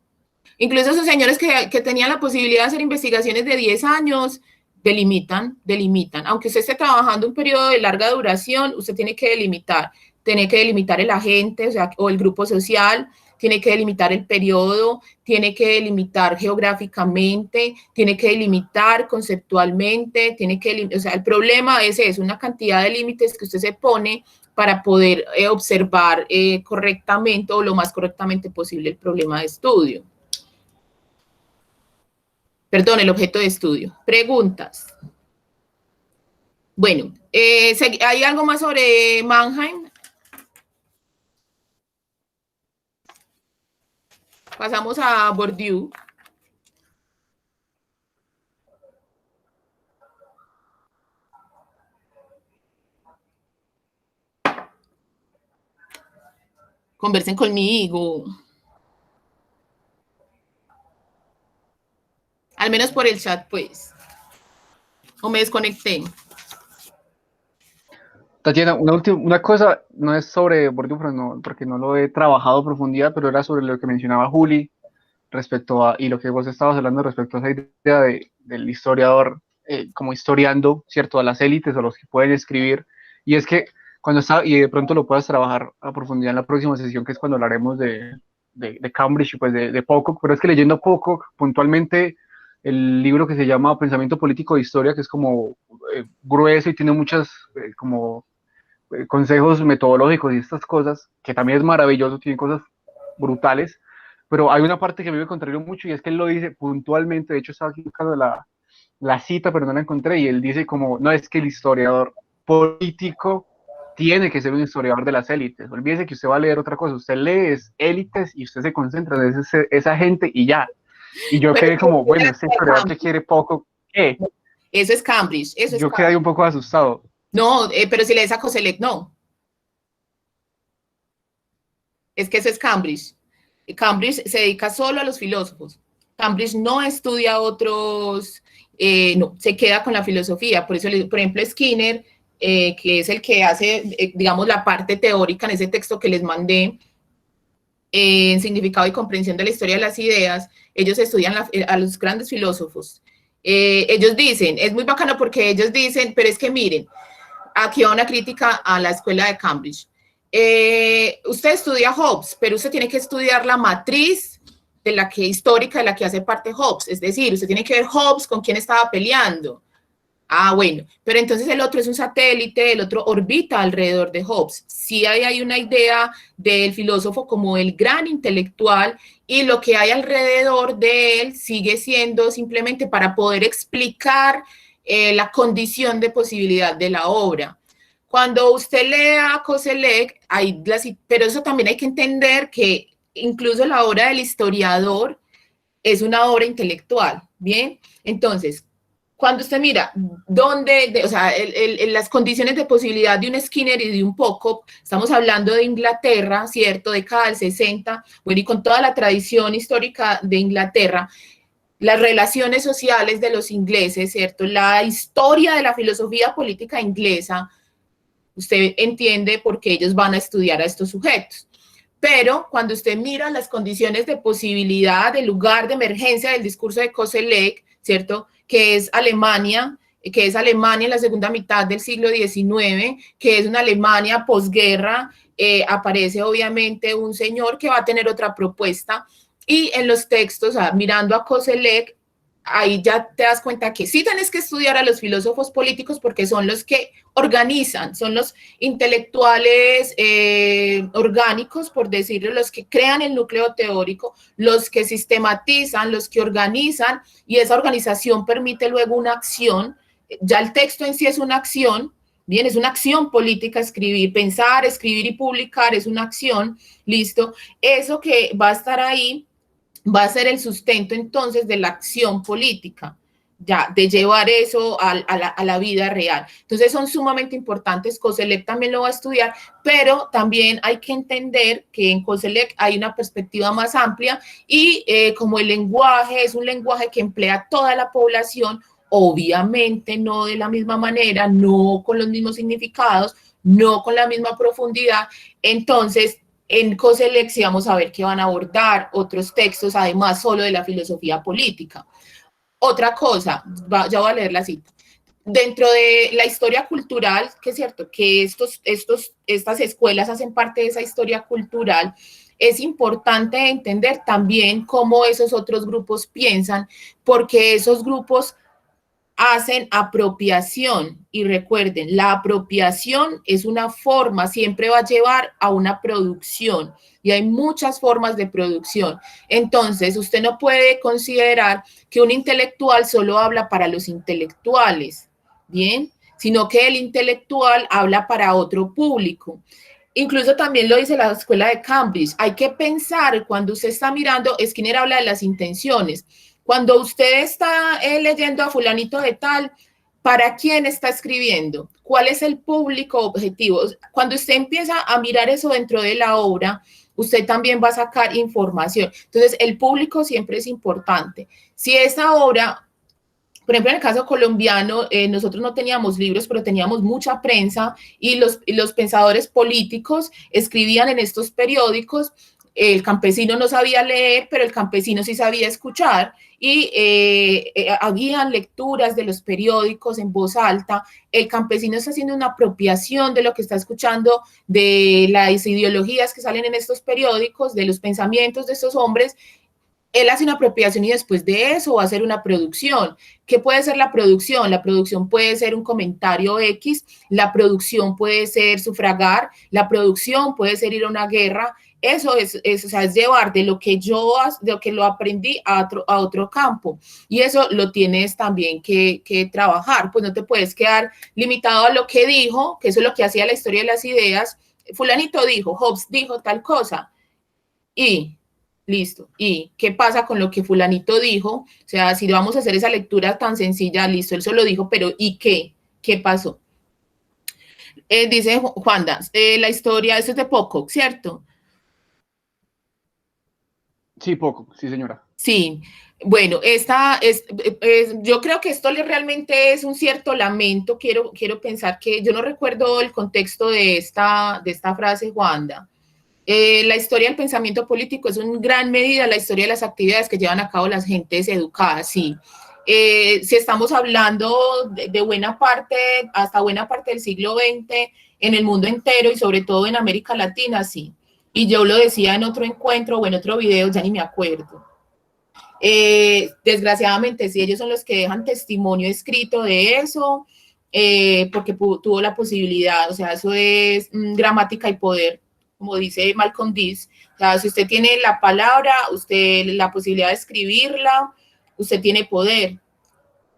Incluso esos señores que tenían la posibilidad de hacer investigaciones de 10 años, delimitan. Aunque usted esté trabajando un periodo de larga duración, usted tiene que delimitar el agente, o sea, o el grupo social, tiene que delimitar el periodo, tiene que delimitar geográficamente, tiene que delimitar conceptualmente, o sea, el problema es una cantidad de límites que usted se pone para poder observar correctamente o lo más correctamente posible el problema de estudio. Perdón, el objeto de estudio. Preguntas. Bueno, ¿hay algo más sobre Mannheim? Pasamos a Bourdieu. Conversen conmigo. Al menos por el chat, pues. O me desconecté. Tatiana, una cosa, no es sobre Bourdieu, porque no lo he trabajado a profundidad, pero era sobre lo que mencionaba Juli respecto a, y lo que vos estabas hablando respecto a esa idea del historiador como historiando, ¿cierto?, a las élites o los que pueden escribir. Y es que cuando está, y de pronto lo puedas trabajar a profundidad en la próxima sesión, que es cuando hablaremos de Cambridge y pues de Pocock, pero es que leyendo Pocock, puntualmente el libro que se llama Pensamiento Político de Historia, que es como grueso y tiene muchas como consejos metodológicos y estas cosas, que también es maravilloso, tiene cosas brutales, pero hay una parte que a mí me contrarió mucho y es que él lo dice puntualmente, de hecho estaba aquí buscando la cita, pero no la encontré, y él dice como, no, es que el historiador político tiene que ser un historiador de las élites, olvídese que usted va a leer otra cosa, usted lee es élites y usted se concentra en esa gente y ya. Y yo quedé como, bueno, este historiador que quiere poco, ¿qué? Eso es Cambridge. Yo quedé ahí un poco asustado. No, pero si lees a Koselleck, no. Es que eso es Cambridge. Cambridge se dedica solo a los filósofos. Cambridge no estudia a otros, no, se queda con la filosofía. Por eso, por ejemplo, Skinner, que es el que hace, digamos, la parte teórica en ese texto que les mandé, en significado y comprensión de la historia de las ideas, ellos estudian a los grandes filósofos. Ellos dicen, es muy bacano porque ellos dicen, pero es que miren, aquí va una crítica a la escuela de Cambridge. Usted estudia Hobbes, pero usted tiene que estudiar la matriz histórica de la que hace parte Hobbes. Es decir, usted tiene que ver Hobbes con quién estaba peleando. Ah, bueno, pero entonces el otro es un satélite, el otro orbita alrededor de Hobbes. Sí hay una idea del filósofo como el gran intelectual y lo que hay alrededor de él sigue siendo simplemente para poder explicar la condición de posibilidad de la obra. Cuando usted lea a Koselleck, pero eso también hay que entender que incluso la obra del historiador es una obra intelectual, ¿bien? Entonces, cuando usted mira las condiciones de posibilidad de un Skinner y de un Pocock, estamos hablando de Inglaterra, ¿cierto? Década del 60, bueno, y con toda la tradición histórica de Inglaterra, las relaciones sociales de los ingleses, ¿cierto? La historia de la filosofía política inglesa, usted entiende por qué ellos van a estudiar a estos sujetos. Pero cuando usted mira las condiciones de posibilidad, de lugar de emergencia del discurso de Koselleck, ¿cierto?, que es Alemania en la segunda mitad del siglo XIX, que es una Alemania posguerra, aparece obviamente un señor que va a tener otra propuesta, y en los textos, mirando a Koselleck, ahí ya te das cuenta que sí tienes que estudiar a los filósofos políticos porque son los que organizan, son los intelectuales orgánicos, por decirlo, los que crean el núcleo teórico, los que sistematizan, los que organizan, y esa organización permite luego una acción. Ya el texto en sí es una acción, bien, es una acción política, escribir, pensar, escribir y publicar es una acción, listo. Eso que va a estar ahí va a ser el sustento entonces de la acción política, ya, de llevar eso a la vida real. Entonces son sumamente importantes, COSELEC también lo va a estudiar, pero también hay que entender que en COSELEC hay una perspectiva más amplia y como el lenguaje es un lenguaje que emplea toda la población, obviamente no de la misma manera, no con los mismos significados, no con la misma profundidad, entonces en COSELEC sí vamos a ver que van a abordar otros textos, además solo de la filosofía política. Otra cosa, ya voy a leer la cita. Dentro de la historia cultural, que es cierto que estas escuelas hacen parte de esa historia cultural, es importante entender también cómo esos otros grupos piensan, porque esos grupos hacen apropiación. Y recuerden, la apropiación es una forma, siempre va a llevar a una producción y hay muchas formas de producción. Entonces, usted no puede considerar que un intelectual solo habla para los intelectuales, ¿bien? Sino que el intelectual habla para otro público. Incluso también lo dice la escuela de Cambridge, hay que pensar cuando usted está mirando, Skinner habla de las intenciones, cuando usted está leyendo a fulanito de tal, ¿para quién está escribiendo? ¿Cuál es el público objetivo? Cuando usted empieza a mirar eso dentro de la obra, usted también va a sacar información. Entonces, el público siempre es importante. Si esa obra, por ejemplo, en el caso colombiano, nosotros no teníamos libros, pero teníamos mucha prensa y los pensadores políticos escribían en estos periódicos. El campesino no sabía leer, pero el campesino sí sabía escuchar y habían lecturas de los periódicos en voz alta. El campesino está haciendo una apropiación de lo que está escuchando, de las ideologías que salen en estos periódicos, de los pensamientos de estos hombres. Él hace una apropiación y después de eso va a hacer una producción. ¿Qué puede ser la producción? La producción puede ser un comentario X, la producción puede ser sufragar, la producción puede ser ir a una guerra. Eso o sea, es llevar de lo que de lo que lo aprendí a otro campo. Y eso lo tienes también que trabajar. Pues no te puedes quedar limitado a lo que dijo, que eso es lo que hacía la historia de las ideas. Fulanito dijo, Hobbes dijo tal cosa. Y listo. ¿Y qué pasa con lo que fulanito dijo? O sea, si vamos a hacer esa lectura tan sencilla, listo, él solo dijo, pero ¿y qué? ¿Qué pasó? Dice Juanda, la historia, eso es de Pocock, ¿cierto? Sí, poco, sí, señora. Sí. Bueno, yo creo que esto realmente es un cierto lamento. Quiero pensar que yo no recuerdo el contexto de esta frase, Juanda. La historia del pensamiento político es en gran medida la historia de las actividades que llevan a cabo las gentes educadas, sí. Si estamos hablando de buena parte, hasta buena parte del siglo XX, en el mundo entero y sobre todo en América Latina, sí. Y yo lo decía en otro encuentro o en otro video, ya ni me acuerdo. Desgraciadamente, sí, ellos son los que dejan testimonio escrito de eso, porque tuvo la posibilidad, o sea, eso es gramática y poder, como dice Malcolm X. O sea, si usted tiene la palabra, usted la posibilidad de escribirla, usted tiene poder.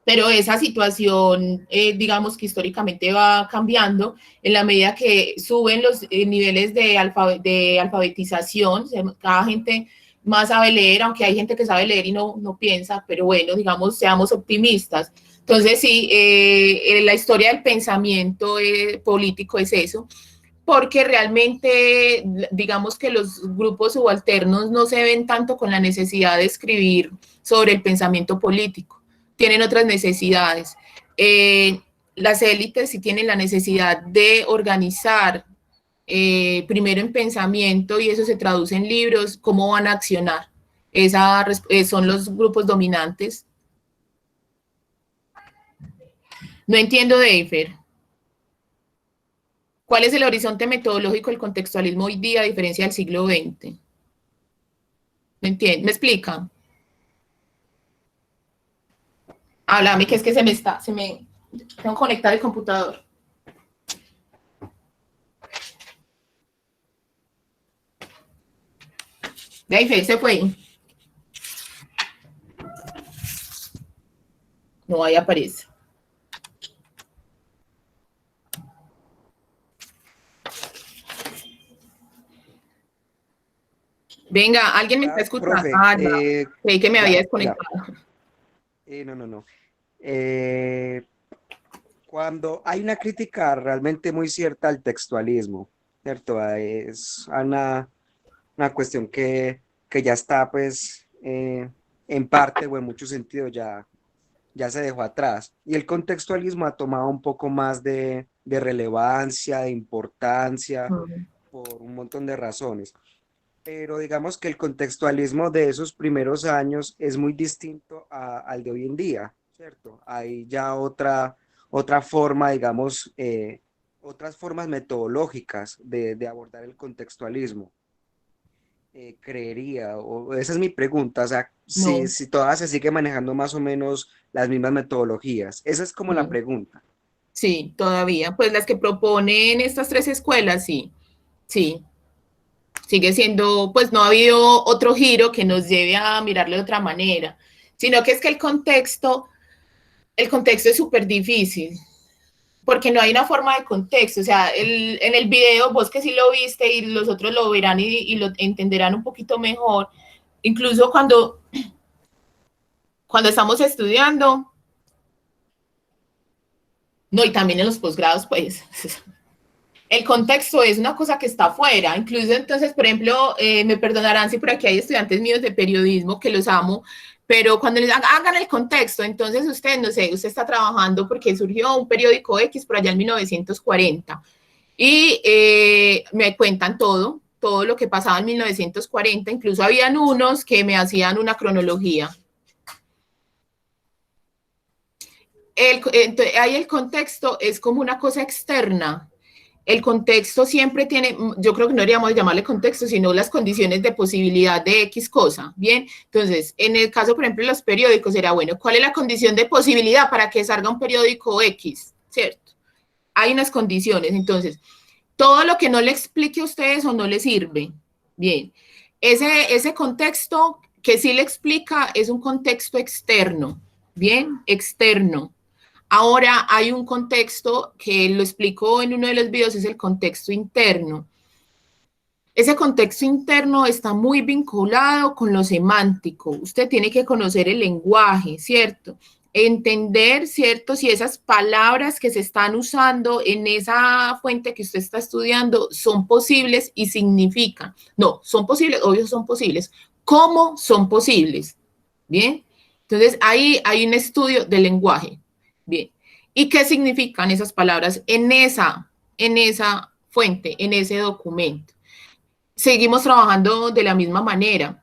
Pero esa situación, digamos que históricamente va cambiando en la medida que suben los niveles de alfabetización. O sea, cada gente más sabe leer, aunque hay gente que sabe leer y no piensa, pero bueno, digamos, seamos optimistas. Entonces, sí, la historia del pensamiento político es eso, porque realmente, digamos que los grupos subalternos no se ven tanto con la necesidad de escribir sobre el pensamiento político, tienen otras necesidades. Las élites sí tienen la necesidad de organizar primero en pensamiento y eso se traduce en libros, cómo van a accionar. Son los grupos dominantes. No entiendo, Deifer. ¿Cuál es el horizonte metodológico del contextualismo hoy día a diferencia del siglo XX? ¿Me entiende? ¿Me explica? Háblame, que es que tengo que conectar el computador. Deifer, se fue. No, ahí aparece. Venga, ¿alguien me está escuchando? Profe, No, creí que me había desconectado. No. Eh, Cuando hay una crítica realmente muy cierta al textualismo, ¿cierto? Es una cuestión que ya está, pues, en parte o en mucho sentido ya se dejó atrás. Y el contextualismo ha tomado un poco más de relevancia, de importancia, Mm. por un montón de razones. Pero digamos que el contextualismo de esos primeros años es muy distinto al de hoy en día, ¿cierto? Hay ya otra forma, digamos, otras formas metodológicas de abordar el contextualismo. Creería, o esa es mi pregunta, o sea, si, No, si todas se sigue manejando más o menos las mismas metodologías. Esa es como la sí, pregunta. sí, todavía. Pues las que proponen estas tres escuelas, sí, sí. Sigue siendo, pues no ha habido otro giro que nos lleve a mirarlo de otra manera, sino que es que el contexto es súper difícil, porque no hay una forma de contexto, o sea, en el video, vos que sí lo viste y los otros lo verán y lo entenderán un poquito mejor, incluso cuando estamos estudiando, no, y también en los posgrados, pues, el contexto es una cosa que está afuera. Incluso entonces, por ejemplo, me perdonarán si por aquí hay estudiantes míos de periodismo que los amo, pero cuando les hagan el contexto, entonces usted, no sé, usted está trabajando porque surgió un periódico X por allá en 1940 y me cuentan todo lo que pasaba en 1940, incluso habían unos que me hacían una cronología. Ahí el contexto es como una cosa externa. El contexto siempre tiene, yo creo que no deberíamos llamarle contexto, sino las condiciones de posibilidad de X cosa, ¿bien? Entonces, en el caso, por ejemplo, de los periódicos, era, bueno, ¿cuál es la condición de posibilidad para que salga un periódico X? ¿Cierto? Hay unas condiciones, entonces, todo lo que no le explique a ustedes o no le sirve, bien. Ese contexto que sí le explica es un contexto externo, ¿bien? Externo. Ahora hay un contexto que lo explico en uno de los videos, es el contexto interno. Ese contexto interno está muy vinculado con lo semántico. Usted tiene que conocer el lenguaje, ¿cierto? Entender, ¿cierto? Si esas palabras que se están usando en esa fuente que usted está estudiando son posibles y significan. No, son posibles, obvio son posibles. ¿Cómo son posibles? Bien. Entonces, ahí hay un estudio del lenguaje. Bien. ¿Y qué significan esas palabras en esa fuente, en ese documento? Seguimos trabajando de la misma manera.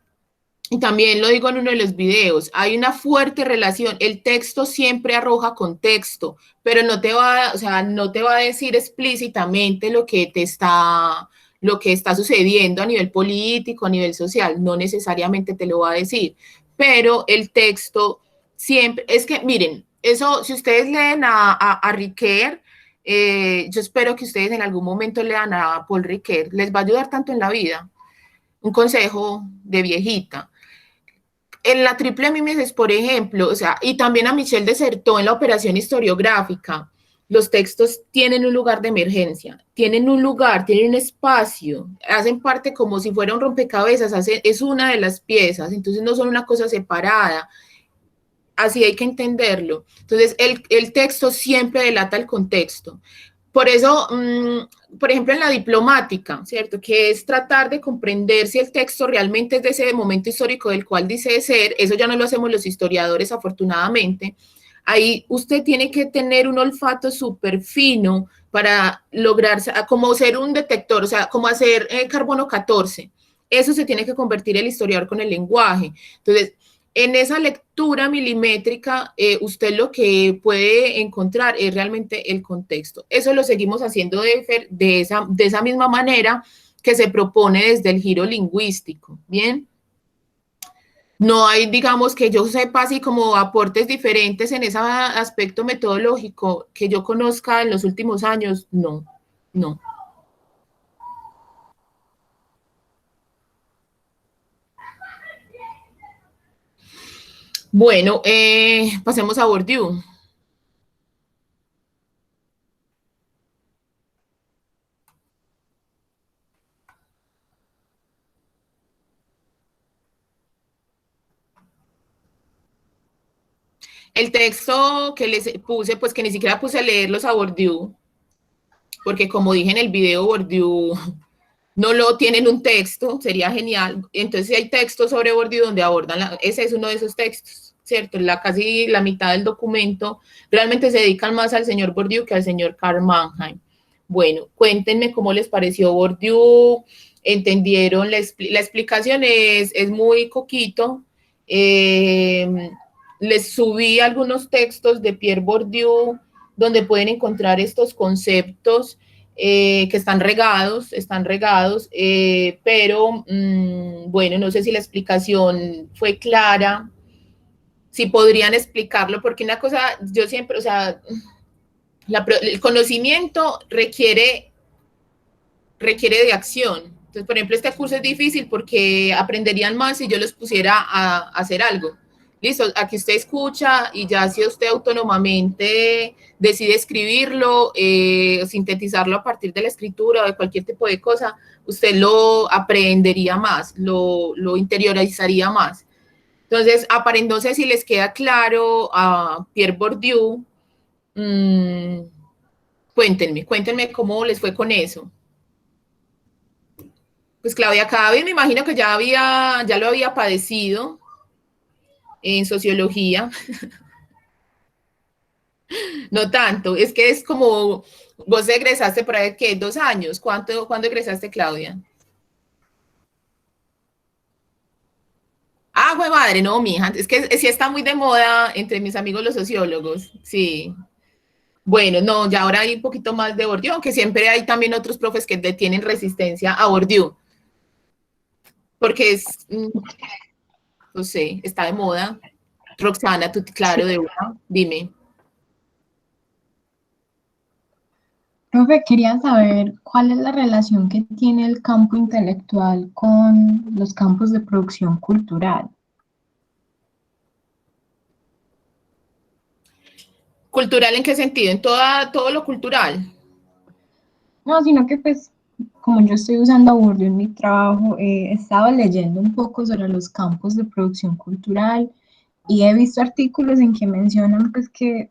Y también lo digo en uno de los videos, hay una fuerte relación, el texto siempre arroja contexto, pero no te va, o sea, no te va a decir explícitamente lo que está sucediendo a nivel político, a nivel social, no necesariamente te lo va a decir, pero el texto siempre, es que miren, eso, si ustedes leen a Riquet, yo espero que ustedes en algún momento lean a Paul Riquet, les va a ayudar tanto en la vida. Un consejo de viejita. En la triple Mimesis, por ejemplo, o sea, y también a Michelle Desertó en la operación historiográfica, los textos tienen un lugar de emergencia, tienen un lugar, tienen un espacio, hacen parte como si fuera un rompecabezas, es una de las piezas, entonces no son una cosa separada, así hay que entenderlo. Entonces, el texto siempre delata el contexto. Por eso, por ejemplo, en la diplomática, ¿cierto? Que es tratar de comprender si el texto realmente es de ese momento histórico del cual dice ser, eso ya no lo hacemos los historiadores, afortunadamente. Ahí usted tiene que tener un olfato súper fino para lograr, como ser un detector, o sea, como hacer carbono 14. Eso se tiene que convertir el historiador con el lenguaje. Entonces, en esa lectura milimétrica, usted lo que puede encontrar es realmente el contexto. Eso lo seguimos haciendo de esa misma manera que se propone desde el giro lingüístico, ¿bien? No hay, digamos, que yo sepa así como aportes diferentes en ese aspecto metodológico que yo conozca en los últimos años, no, no. Bueno, pasemos a Bourdieu. El texto que les puse, pues que ni siquiera puse a leerlos a Bourdieu, porque como dije en el video, Bourdieu no lo tienen un texto, sería genial. Entonces hay textos sobre Bourdieu donde abordan, ese es uno de esos textos, ¿cierto? Casi la mitad del documento realmente se dedican más al señor Bourdieu que al señor Karl Mannheim. Bueno, cuéntenme cómo les pareció Bourdieu, entendieron, la explicación es muy coquito. Les subí algunos textos de Pierre Bourdieu donde pueden encontrar estos conceptos que están regados, pero bueno, no sé si la explicación fue clara, si podrían explicarlo, porque una cosa, yo siempre, o sea, el conocimiento requiere de acción. Entonces, por ejemplo, este curso es difícil porque aprenderían más si yo los pusiera a hacer algo. Listo, aquí usted escucha y ya si usted autónomamente decide escribirlo, sintetizarlo a partir de la escritura o de cualquier tipo de cosa, usted lo aprendería más, lo interiorizaría más. Entonces, no sé si les queda claro a Pierre Bourdieu. Cuéntenme cómo les fue con eso. Pues Claudia, cada vez me imagino que ya lo había padecido en sociología. No tanto, es que es como, vos egresaste por ahí, ¿qué? 2 años. ¿Cuándo egresaste, Claudia? Ah, güey, madre, no, mija, es que sí está muy de moda entre mis amigos los sociólogos, sí. Bueno, no, ya ahora hay un poquito más de Bourdieu, aunque siempre hay también otros profes que tienen resistencia a Bourdieu, porque no sé, está de moda. Roxana, tú, claro, de una, dime. Profe, quería saber cuál es la relación que tiene el campo intelectual con los campos de producción cultural. ¿Cultural en qué sentido? ¿En todo lo cultural? No, sino que pues, como yo estoy usando a Bourdieu en mi trabajo, he estado leyendo un poco sobre los campos de producción cultural y he visto artículos en que mencionan pues que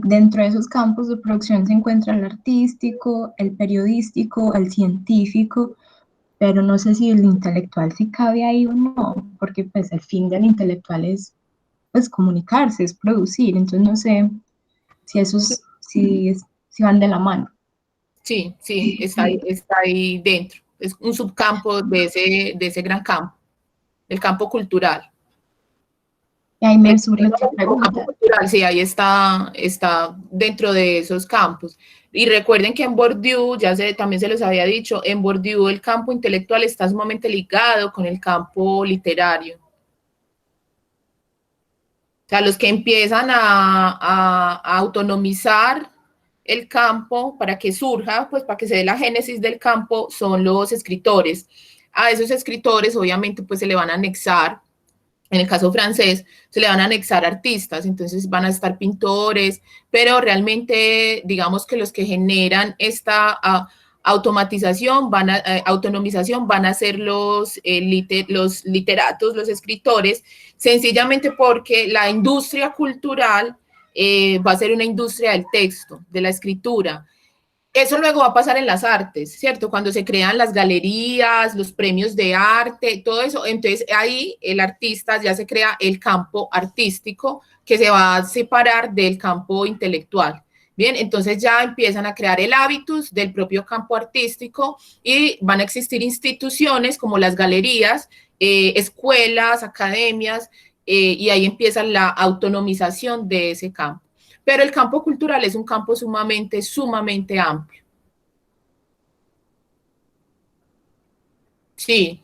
dentro de esos campos de producción se encuentra el artístico, el periodístico, el científico, pero no sé si el intelectual sí cabe ahí o no, porque pues el fin del intelectual es pues comunicarse, es producir, entonces no sé si esos si van de la mano. Sí, está ahí dentro. Es un subcampo de ese gran campo, el campo cultural. Y ahí me surge otra El pregunta. campo cultural, sí, ahí está dentro de esos campos. Y recuerden que en Bourdieu, también se los había dicho, en Bourdieu el campo intelectual está sumamente ligado con el campo literario. O sea, los que empiezan a autonomizar el campo para que surja, pues para que se dé la génesis del campo, son los escritores. A esos escritores, obviamente, pues se le van a anexar, en el caso francés, se le van a anexar artistas, entonces van a estar pintores, pero realmente, digamos que los que generan esta autonomización van a ser los literatos, los escritores, sencillamente porque la industria cultural va a ser una industria del texto, de la escritura. Eso luego va a pasar en las artes, ¿cierto? Cuando se crean las galerías, los premios de arte, todo eso, entonces ahí el artista ya se crea el campo artístico que se va a separar del campo intelectual. Bien, entonces ya empiezan a crear el hábitus del propio campo artístico y van a existir instituciones como las galerías, escuelas, academias, y ahí empieza la autonomización de ese campo. Pero el campo cultural es un campo sumamente amplio. Sí,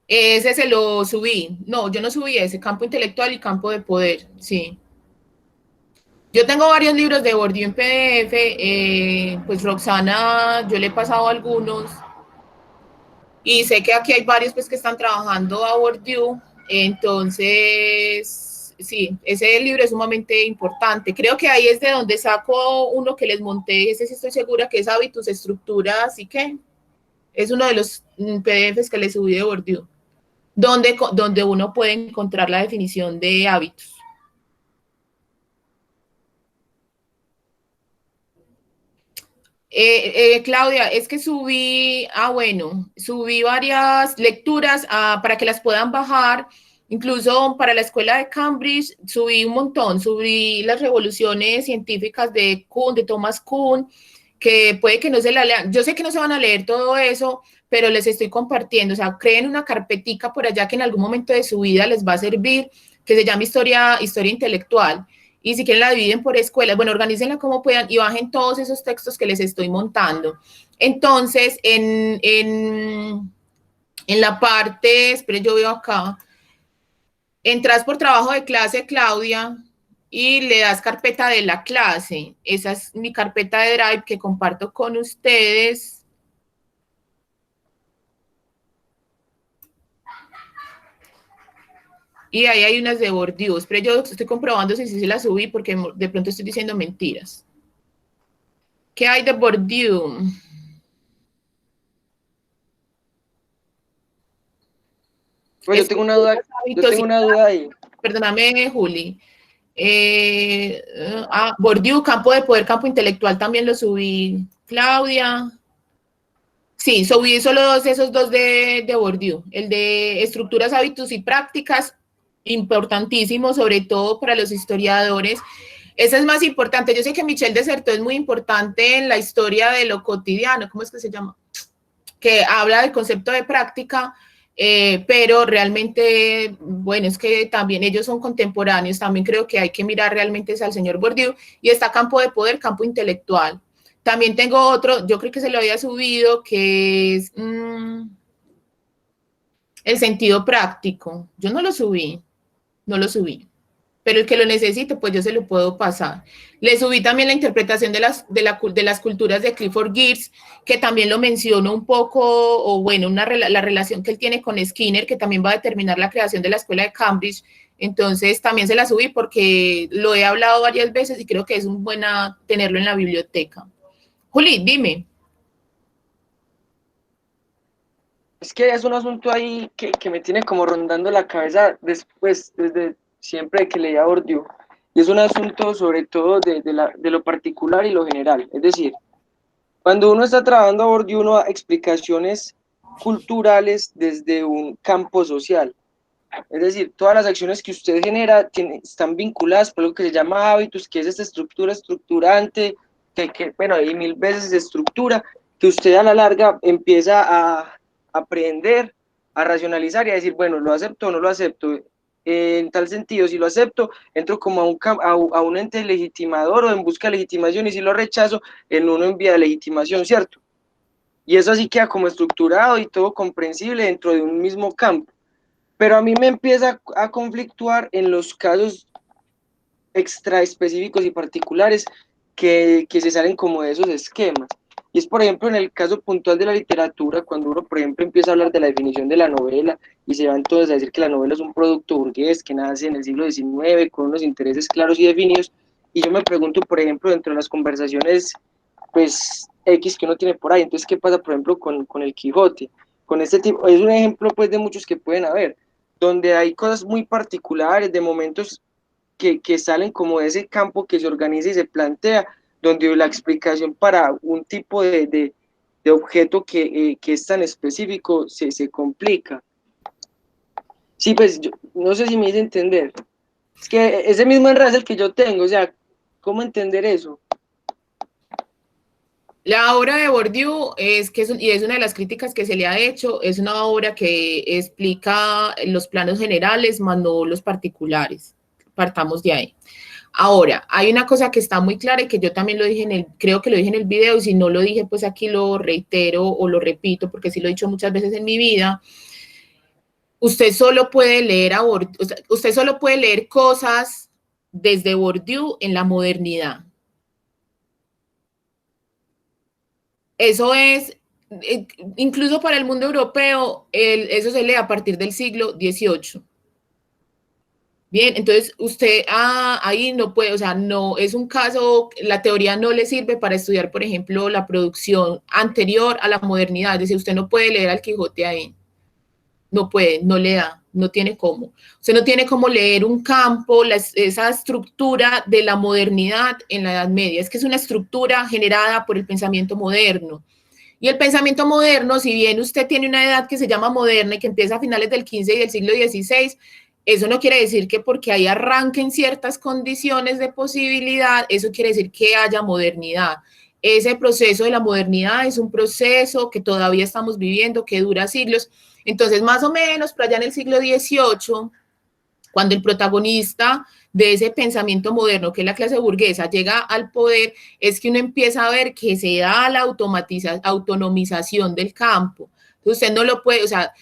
ese se lo subí. No, yo no subí ese, campo intelectual y campo de poder, sí. Yo tengo varios libros de Bourdieu en PDF, pues Roxana, yo le he pasado algunos y sé que aquí hay varios pues que están trabajando a Bourdieu, entonces sí, ese libro es sumamente importante. Creo que ahí es de donde saco uno que les monté, ese sí estoy segura que es Hábitos, Estructura, así que es uno de los PDFs que les subí de Bourdieu. donde uno puede encontrar la definición de hábitos. Claudia, es que subí varias lecturas para que las puedan bajar, incluso para la escuela de Cambridge, subí un montón, subí las revoluciones científicas de Kuhn, de Thomas Kuhn, que puede que no se la lean, yo sé que no se van a leer todo eso, pero les estoy compartiendo, o sea, creen una carpetica por allá que en algún momento de su vida les va a servir, que se llama historia intelectual. Y si quieren la dividen por escuelas, bueno, organícenla como puedan y bajen todos esos textos que les estoy montando. Entonces, en la parte, esperen, yo veo acá, entras por trabajo de clase, Claudia, y le das carpeta de la clase. Esa es mi carpeta de Drive que comparto con ustedes. Y ahí hay unas de Bourdieu, pero yo estoy comprobando si se las subí porque de pronto estoy diciendo mentiras. ¿Qué hay de Bourdieu? Pues yo tengo una duda ahí. Perdóname, Juli. Bourdieu, campo de poder, campo intelectual, también lo subí. Claudia. Sí, subí solo esos dos de Bourdieu. El de estructuras, hábitos y prácticas, importantísimo, sobre todo para los historiadores. Esa es más importante. Yo sé que Michel Desserteau es muy importante en la historia de lo cotidiano. ¿Cómo es que se llama? Que habla del concepto de práctica, pero realmente, bueno, es que también ellos son contemporáneos. También creo que hay que mirar realmente al señor Bourdieu. Y está campo de poder, campo intelectual. También tengo otro, yo creo que se lo había subido, que es el sentido práctico. Yo no lo subí. Pero el que lo necesite, pues yo se lo puedo pasar. Le subí también la interpretación de las culturas de Clifford Geertz, que también lo menciono un poco, o bueno, la relación que él tiene con Skinner, que también va a determinar la creación de la escuela de Cambridge. Entonces también se la subí porque lo he hablado varias veces y creo que es buena tenerlo en la biblioteca. Juli, dime. Es que es un asunto ahí que me tiene como rondando la cabeza después, desde siempre que leía Bourdieu. Y es un asunto sobre todo de lo particular y lo general. Es decir, cuando uno está trabajando a Bourdieu, uno da explicaciones culturales desde un campo social. Es decir, todas las acciones que usted genera están vinculadas por lo que se llama hábitos, que es esta estructura estructurante, bueno, hay mil veces de estructura, que usted a la larga empieza a aprender, a racionalizar y a decir, bueno, lo acepto o no lo acepto. En tal sentido, si lo acepto, entro como a un ente legitimador o en busca de legitimación, y si lo rechazo, en uno en vía de legitimación, ¿cierto? Y eso así queda como estructurado y todo comprensible dentro de un mismo campo. Pero a mí me empieza a conflictuar en los casos extra específicos y particulares que se salen como de esos esquemas. Y es, por ejemplo, en el caso puntual de la literatura, cuando uno, por ejemplo, empieza a hablar de la definición de la novela y se van todos a decir que la novela es un producto burgués que nace en el siglo XIX con unos intereses claros y definidos, y yo me pregunto, por ejemplo, dentro de las conversaciones, pues, X que uno tiene por ahí, entonces, ¿qué pasa, por ejemplo, con el Quijote? Con este tipo, es un ejemplo, pues, de muchos que pueden haber, donde hay cosas muy particulares, de momentos que salen como de ese campo que se organiza y se plantea, donde la explicación para un tipo de objeto que es tan específico se complica. Sí, pues yo, no sé si me hice entender. Es que ese mismo enredo es el que yo tengo, o sea, ¿cómo entender eso? La obra de Bourdieu y es una de las críticas que se le ha hecho, es una obra que explica los planos generales, más no los particulares. Partamos de ahí. Ahora, hay una cosa que está muy clara y que yo también lo dije creo que lo dije en el video, y si no lo dije, pues aquí lo reitero o lo repito, porque sí lo he dicho muchas veces en mi vida. Usted solo puede leer usted solo puede leer cosas desde Bourdieu en la modernidad. Eso es, incluso para el mundo europeo, eso se lee a partir del siglo XVIII. Bien, entonces usted ahí no puede, o sea, no es un caso, la teoría no le sirve para estudiar, por ejemplo, la producción anterior a la modernidad, es decir, usted no puede leer al Quijote ahí. no puede, no le da, no tiene cómo. Usted no tiene cómo leer un campo, esa estructura de la modernidad en la Edad Media. Es que es una estructura generada por el pensamiento moderno. Y el pensamiento moderno, si bien usted tiene una edad que se llama moderna y que empieza a finales del XV y del siglo XVI, eso no quiere decir que porque ahí arranquen ciertas condiciones de posibilidad, eso quiere decir que haya modernidad. Ese proceso de la modernidad es un proceso que todavía estamos viviendo, que dura siglos. Entonces, más o menos, por allá en el siglo XVIII, cuando el protagonista de ese pensamiento moderno, que es la clase burguesa, llega al poder, es que uno empieza a ver que se da la autonomización del campo. Entonces, usted no lo puede, o sea,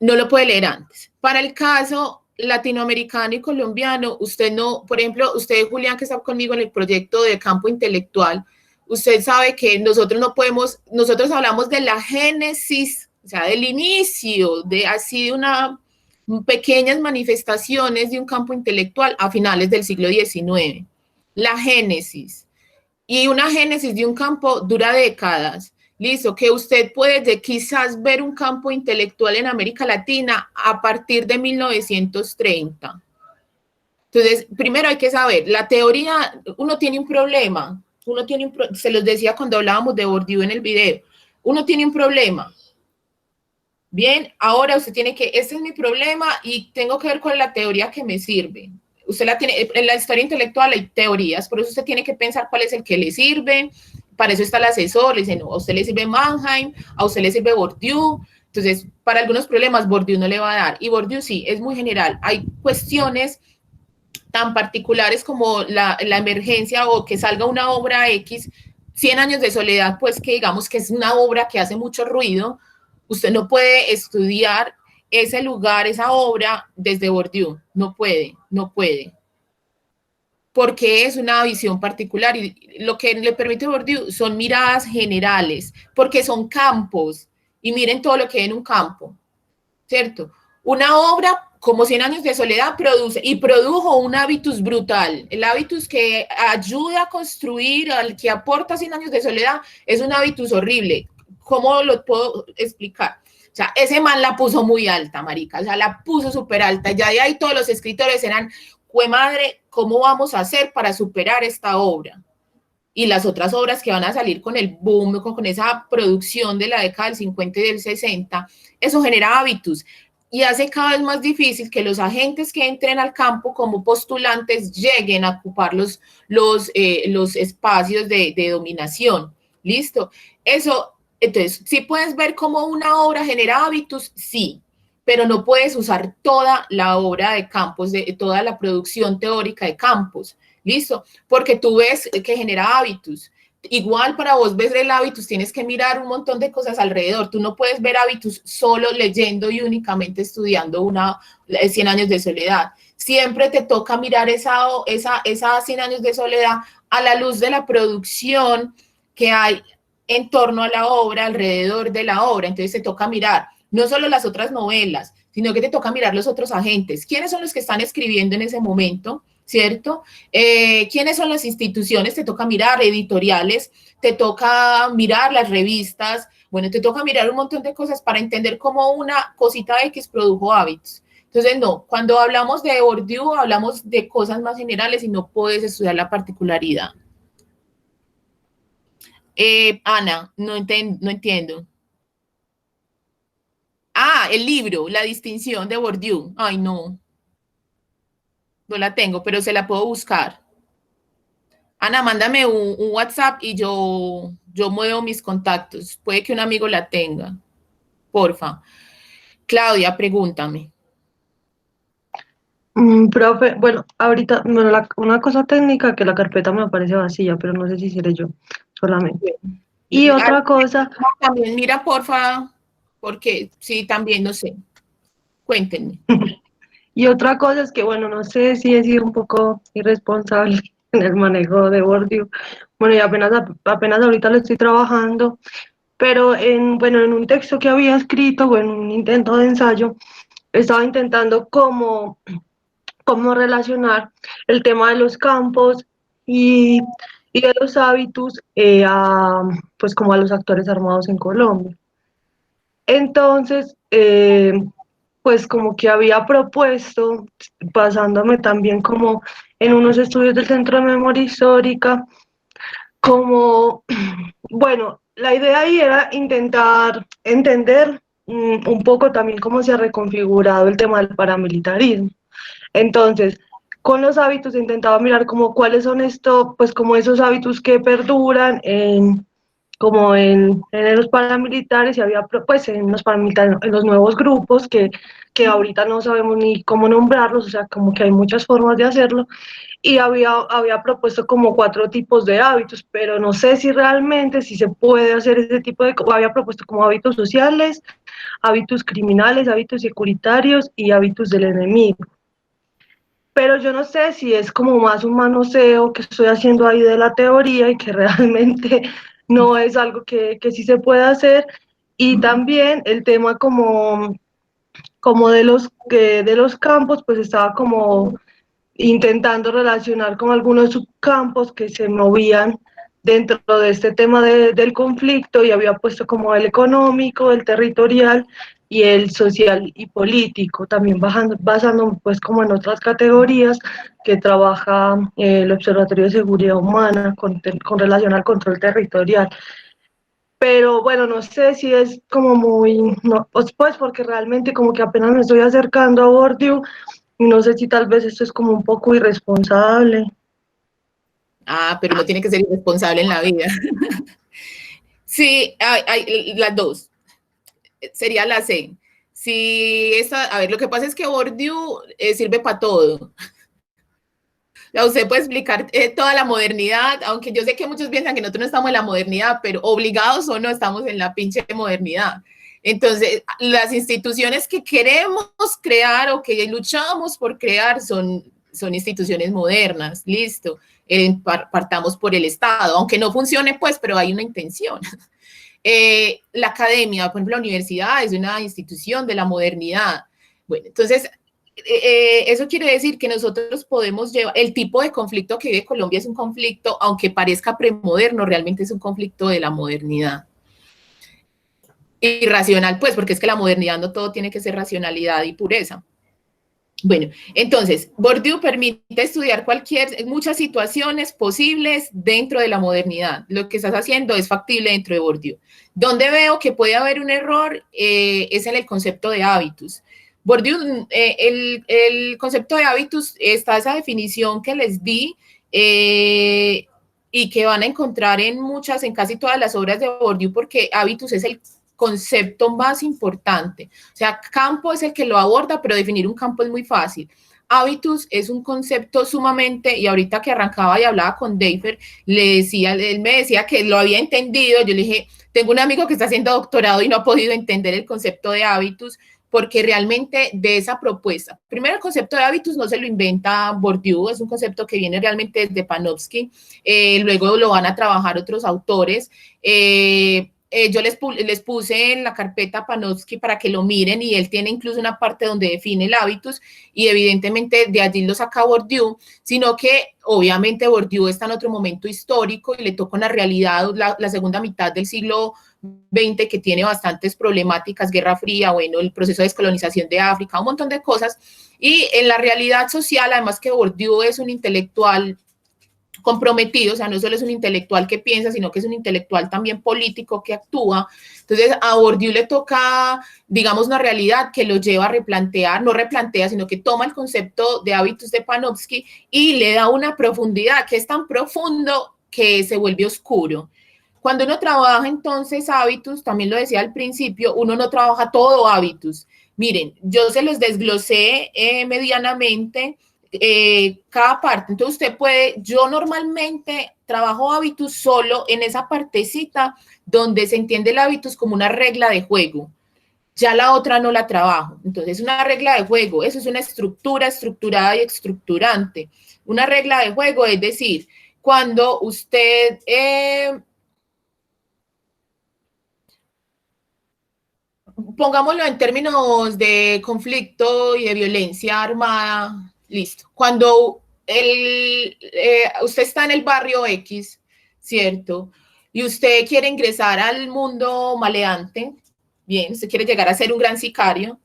no lo puede leer antes. Para el caso latinoamericano y colombiano, usted no, por ejemplo, usted, Julián, que está conmigo en el proyecto de campo intelectual, usted sabe que nosotros no podemos, nosotros hablamos de la génesis, o sea, del inicio, de así de una pequeñas manifestaciones de un campo intelectual a finales del siglo XIX. La génesis. Y una génesis de un campo dura décadas. Listo, que usted puede quizás ver un campo intelectual en América Latina a partir de 1930. Entonces, primero hay que saber, la teoría, uno tiene un problema, se los decía cuando hablábamos de Bourdieu en el video, uno tiene un problema. Bien, ahora usted tiene que, este es mi problema y tengo que ver cuál es la teoría que me sirve. Usted la tiene, en la historia intelectual hay teorías, por eso usted tiene que pensar cuál es el que le sirve, para eso está el asesor, le dice, no, a usted le sirve Mannheim, a usted le sirve Bourdieu, entonces, para algunos problemas Bourdieu no le va a dar, y Bourdieu sí, es muy general, hay cuestiones tan particulares como la emergencia o que salga una obra X, 100 años de soledad, pues que digamos que es una obra que hace mucho ruido, usted no puede estudiar ese lugar, esa obra desde Bourdieu, no puede, no puede, porque es una visión particular y lo que le permite Bourdieu son miradas generales, porque son campos y miren todo lo que hay en un campo, ¿cierto? Una obra como 100 años de soledad produce y produjo un hábitus brutal. El hábitus que ayuda a construir, al que aporta 100 años de soledad, es un hábitus horrible. ¿Cómo lo puedo explicar? O sea, ese man la puso muy alta, marica, o sea, la puso súper alta. Ya de ahí todos los escritores eran, ¡jue madre! ¿Cómo vamos a hacer para superar esta obra? Y las otras obras que van a salir con el boom, con esa producción de la década del 50 y del 60, eso genera hábitos y hace cada vez más difícil que los agentes que entren al campo como postulantes lleguen a ocupar los espacios de dominación. ¿Listo? Eso, entonces, ¿sí puedes ver cómo una obra genera hábitos? Sí, pero no puedes usar toda la obra de Campos, toda la producción teórica de Campos. ¿Listo? Porque tú ves que genera hábitos. Igual para vos ver el hábitus tienes que mirar un montón de cosas alrededor. Tú no puedes ver hábitus solo leyendo y únicamente estudiando 100 años de soledad. Siempre te toca mirar esa 100 años de soledad a la luz de la producción que hay en torno a la obra, alrededor de la obra. Entonces te toca mirar no solo las otras novelas, sino que te toca mirar los otros agentes. ¿Quiénes son los que están escribiendo en ese momento? ¿Cierto? ¿Quiénes son las instituciones? Te toca mirar editoriales, te toca mirar las revistas, bueno, te toca mirar un montón de cosas para entender cómo una cosita X produjo hábitos. Entonces, no, cuando hablamos de Bourdieu, hablamos de cosas más generales y no puedes estudiar la particularidad. Ana, no entiendo. Ah, el libro, La distinción de Bourdieu. Ay, no. No la tengo, pero se la puedo buscar. Ana, mándame un WhatsApp y yo muevo mis contactos. Puede que un amigo la tenga. Porfa. Claudia, pregúntame. Profe, bueno, ahorita, bueno, una cosa técnica que la carpeta me aparece vacía, pero no sé si seré yo solamente. Y otra cosa, También mira, porfa, porque sí, también no sé. Cuéntenme. y otra cosa es que, bueno, no sé si he sido un poco irresponsable en el manejo de Bourdieu. Bueno, y apenas ahorita lo estoy trabajando, pero bueno, en un texto que había escrito, o en un intento de ensayo, estaba intentando cómo relacionar el tema de los campos y, y de los hábitos pues como a los actores armados en Colombia. Entonces, pues como que había propuesto, basándome también como en unos estudios del Centro de Memoria Histórica, como, bueno, la idea ahí era intentar entender un poco también cómo se ha reconfigurado el tema del paramilitarismo. Entonces, con los hábitos intentaba mirar como cuáles son esto, pues como esos hábitos que perduran como en los paramilitares y había pues en los paramilitares, en los nuevos grupos que ahorita no sabemos ni cómo nombrarlos, o sea, como que hay muchas formas de hacerlo y había propuesto como 4 tipos de hábitos, pero no sé si realmente si se puede hacer ese tipo de, había propuesto como hábitos sociales, hábitos criminales, hábitos securitarios y hábitos del enemigo. Pero yo no sé si es como más un manoseo que estoy haciendo ahí de la teoría y que realmente no es algo que sí se puede hacer. Y también el tema como de los campos, pues estaba como intentando relacionar con algunos subcampos que se movían dentro de este tema del conflicto y había puesto como el económico, el territorial y el social y político, también basando pues como en otras categorías que trabaja el Observatorio de Seguridad Humana con relación al control territorial. Pero bueno, no sé si es como muy, no, pues porque realmente como que apenas me estoy acercando a Bourdieu y no sé si tal vez esto es como un poco irresponsable. Ah, pero no tiene que ser irresponsable en la vida. Sí, hay las dos. Sería la C. Si esta, a ver, lo que pasa es que Bourdieu sirve para todo. O usted puede explicar toda la modernidad, aunque yo sé que muchos piensan que nosotros no estamos en la modernidad, pero obligados o no estamos en la pinche modernidad. Entonces, las instituciones que queremos crear o que luchamos por crear son instituciones modernas, listo. Partamos por el Estado, aunque no funcione, pues, pero hay una intención. La academia, por ejemplo, la universidad es una institución de la modernidad. Bueno, entonces, eso quiere decir que nosotros podemos llevar, el tipo de conflicto que vive Colombia es un conflicto, aunque parezca premoderno, realmente es un conflicto de la modernidad. Irracional, pues, porque es que la modernidad no todo tiene que ser racionalidad y pureza. Bueno, entonces, Bourdieu permite estudiar muchas situaciones posibles dentro de la modernidad. Lo que estás haciendo es factible dentro de Bourdieu. Donde veo que puede haber un error es en el concepto de hábitus. Bourdieu, el concepto de hábitus, está esa definición que les di y que van a encontrar en casi todas las obras de Bourdieu, porque hábitus es el concepto más importante. O sea, campo es el que lo aborda, pero definir un campo es muy fácil. Hábitus es un concepto sumamente, y ahorita que arrancaba y hablaba con Deifer, él me decía que lo había entendido. Yo le dije, tengo un amigo que está haciendo doctorado y no ha podido entender el concepto de hábitus, porque realmente de esa propuesta, primero el concepto de hábitus no se lo inventa Bourdieu, es un concepto que viene realmente desde Panofsky, luego lo van a trabajar otros autores. Yo les puse en la carpeta Panofsky para que lo miren y él tiene incluso una parte donde define el hábitus y evidentemente de allí lo saca Bourdieu, sino que obviamente Bourdieu está en otro momento histórico y le toca una realidad, la segunda mitad del siglo XX, que tiene bastantes problemáticas, Guerra Fría, bueno, el proceso de descolonización de África, un montón de cosas, y en la realidad social, además que Bourdieu es un intelectual comprometido, o sea, no solo es un intelectual que piensa, sino que es un intelectual también político que actúa. Entonces, a Bourdieu le toca, digamos, una realidad que lo lleva a replantear, no replantea, sino que toma el concepto de hábitos de Panofsky y le da una profundidad que es tan profundo que se vuelve oscuro. Cuando uno trabaja entonces hábitos, también lo decía al principio, uno no trabaja todo hábitos. Miren, yo se los desglosé medianamente, cada parte. Entonces usted puede, yo normalmente trabajo hábitos solo en esa partecita donde se entiende el hábitus como una regla de juego. Ya la otra no la trabajo. Entonces, una regla de juego, eso es una estructura estructurada y estructurante. Una regla de juego es decir, cuando usted pongámoslo en términos de conflicto y de violencia armada, listo. Cuando usted está en el barrio X, ¿cierto? Y usted quiere ingresar al mundo maleante, bien, usted quiere llegar a ser un gran sicario,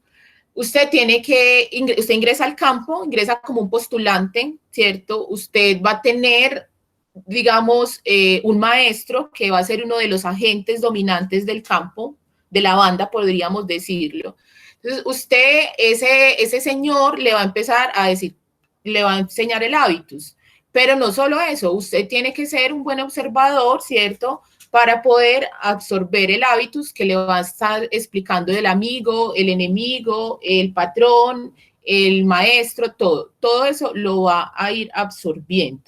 usted tiene que, usted ingresa al campo, ingresa como un postulante, ¿cierto? Usted va a tener, digamos, un maestro que va a ser uno de los agentes dominantes del campo, de la banda, podríamos decirlo. Entonces, usted, ese señor le va a empezar a decir, le va a enseñar el hábitus. Pero no solo eso, usted tiene que ser un buen observador, ¿cierto?, para poder absorber el hábitus que le va a estar explicando el amigo, el enemigo, el patrón, el maestro, todo eso lo va a ir absorbiendo.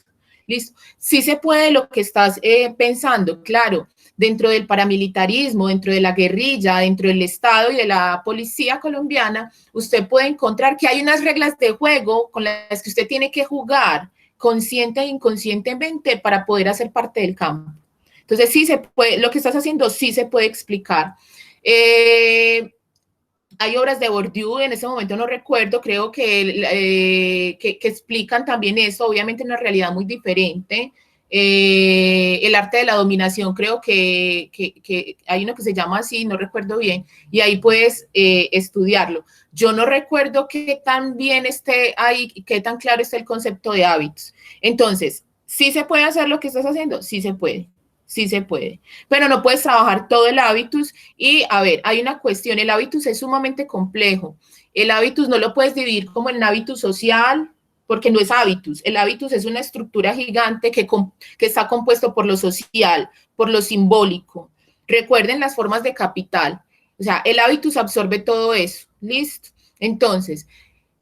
¿Listo? Sí se puede lo que estás pensando, claro, dentro del paramilitarismo, dentro de la guerrilla, dentro del Estado y de la policía colombiana, usted puede encontrar que hay unas reglas de juego con las que usted tiene que jugar consciente e inconscientemente para poder hacer parte del campo. Entonces, sí se puede, lo que estás haciendo sí se puede explicar. Hay obras de Bourdieu, en ese momento no recuerdo, creo que explican también eso, obviamente en una realidad muy diferente. El arte de la dominación, creo que hay uno que se llama así, no recuerdo bien, y ahí puedes estudiarlo. Yo no recuerdo qué tan bien esté ahí, qué tan claro está el concepto de hábitos. Entonces, ¿sí se puede hacer lo que estás haciendo? Sí se puede. Sí se puede, pero no puedes trabajar todo el hábitus y, a ver, hay una cuestión, el hábitus es sumamente complejo. El hábitus no lo puedes dividir como en hábitus social, porque no es hábitus. El hábitus es una estructura gigante que está compuesto por lo social, por lo simbólico. Recuerden las formas de capital. O sea, el hábitus absorbe todo eso. ¿Listo? Entonces,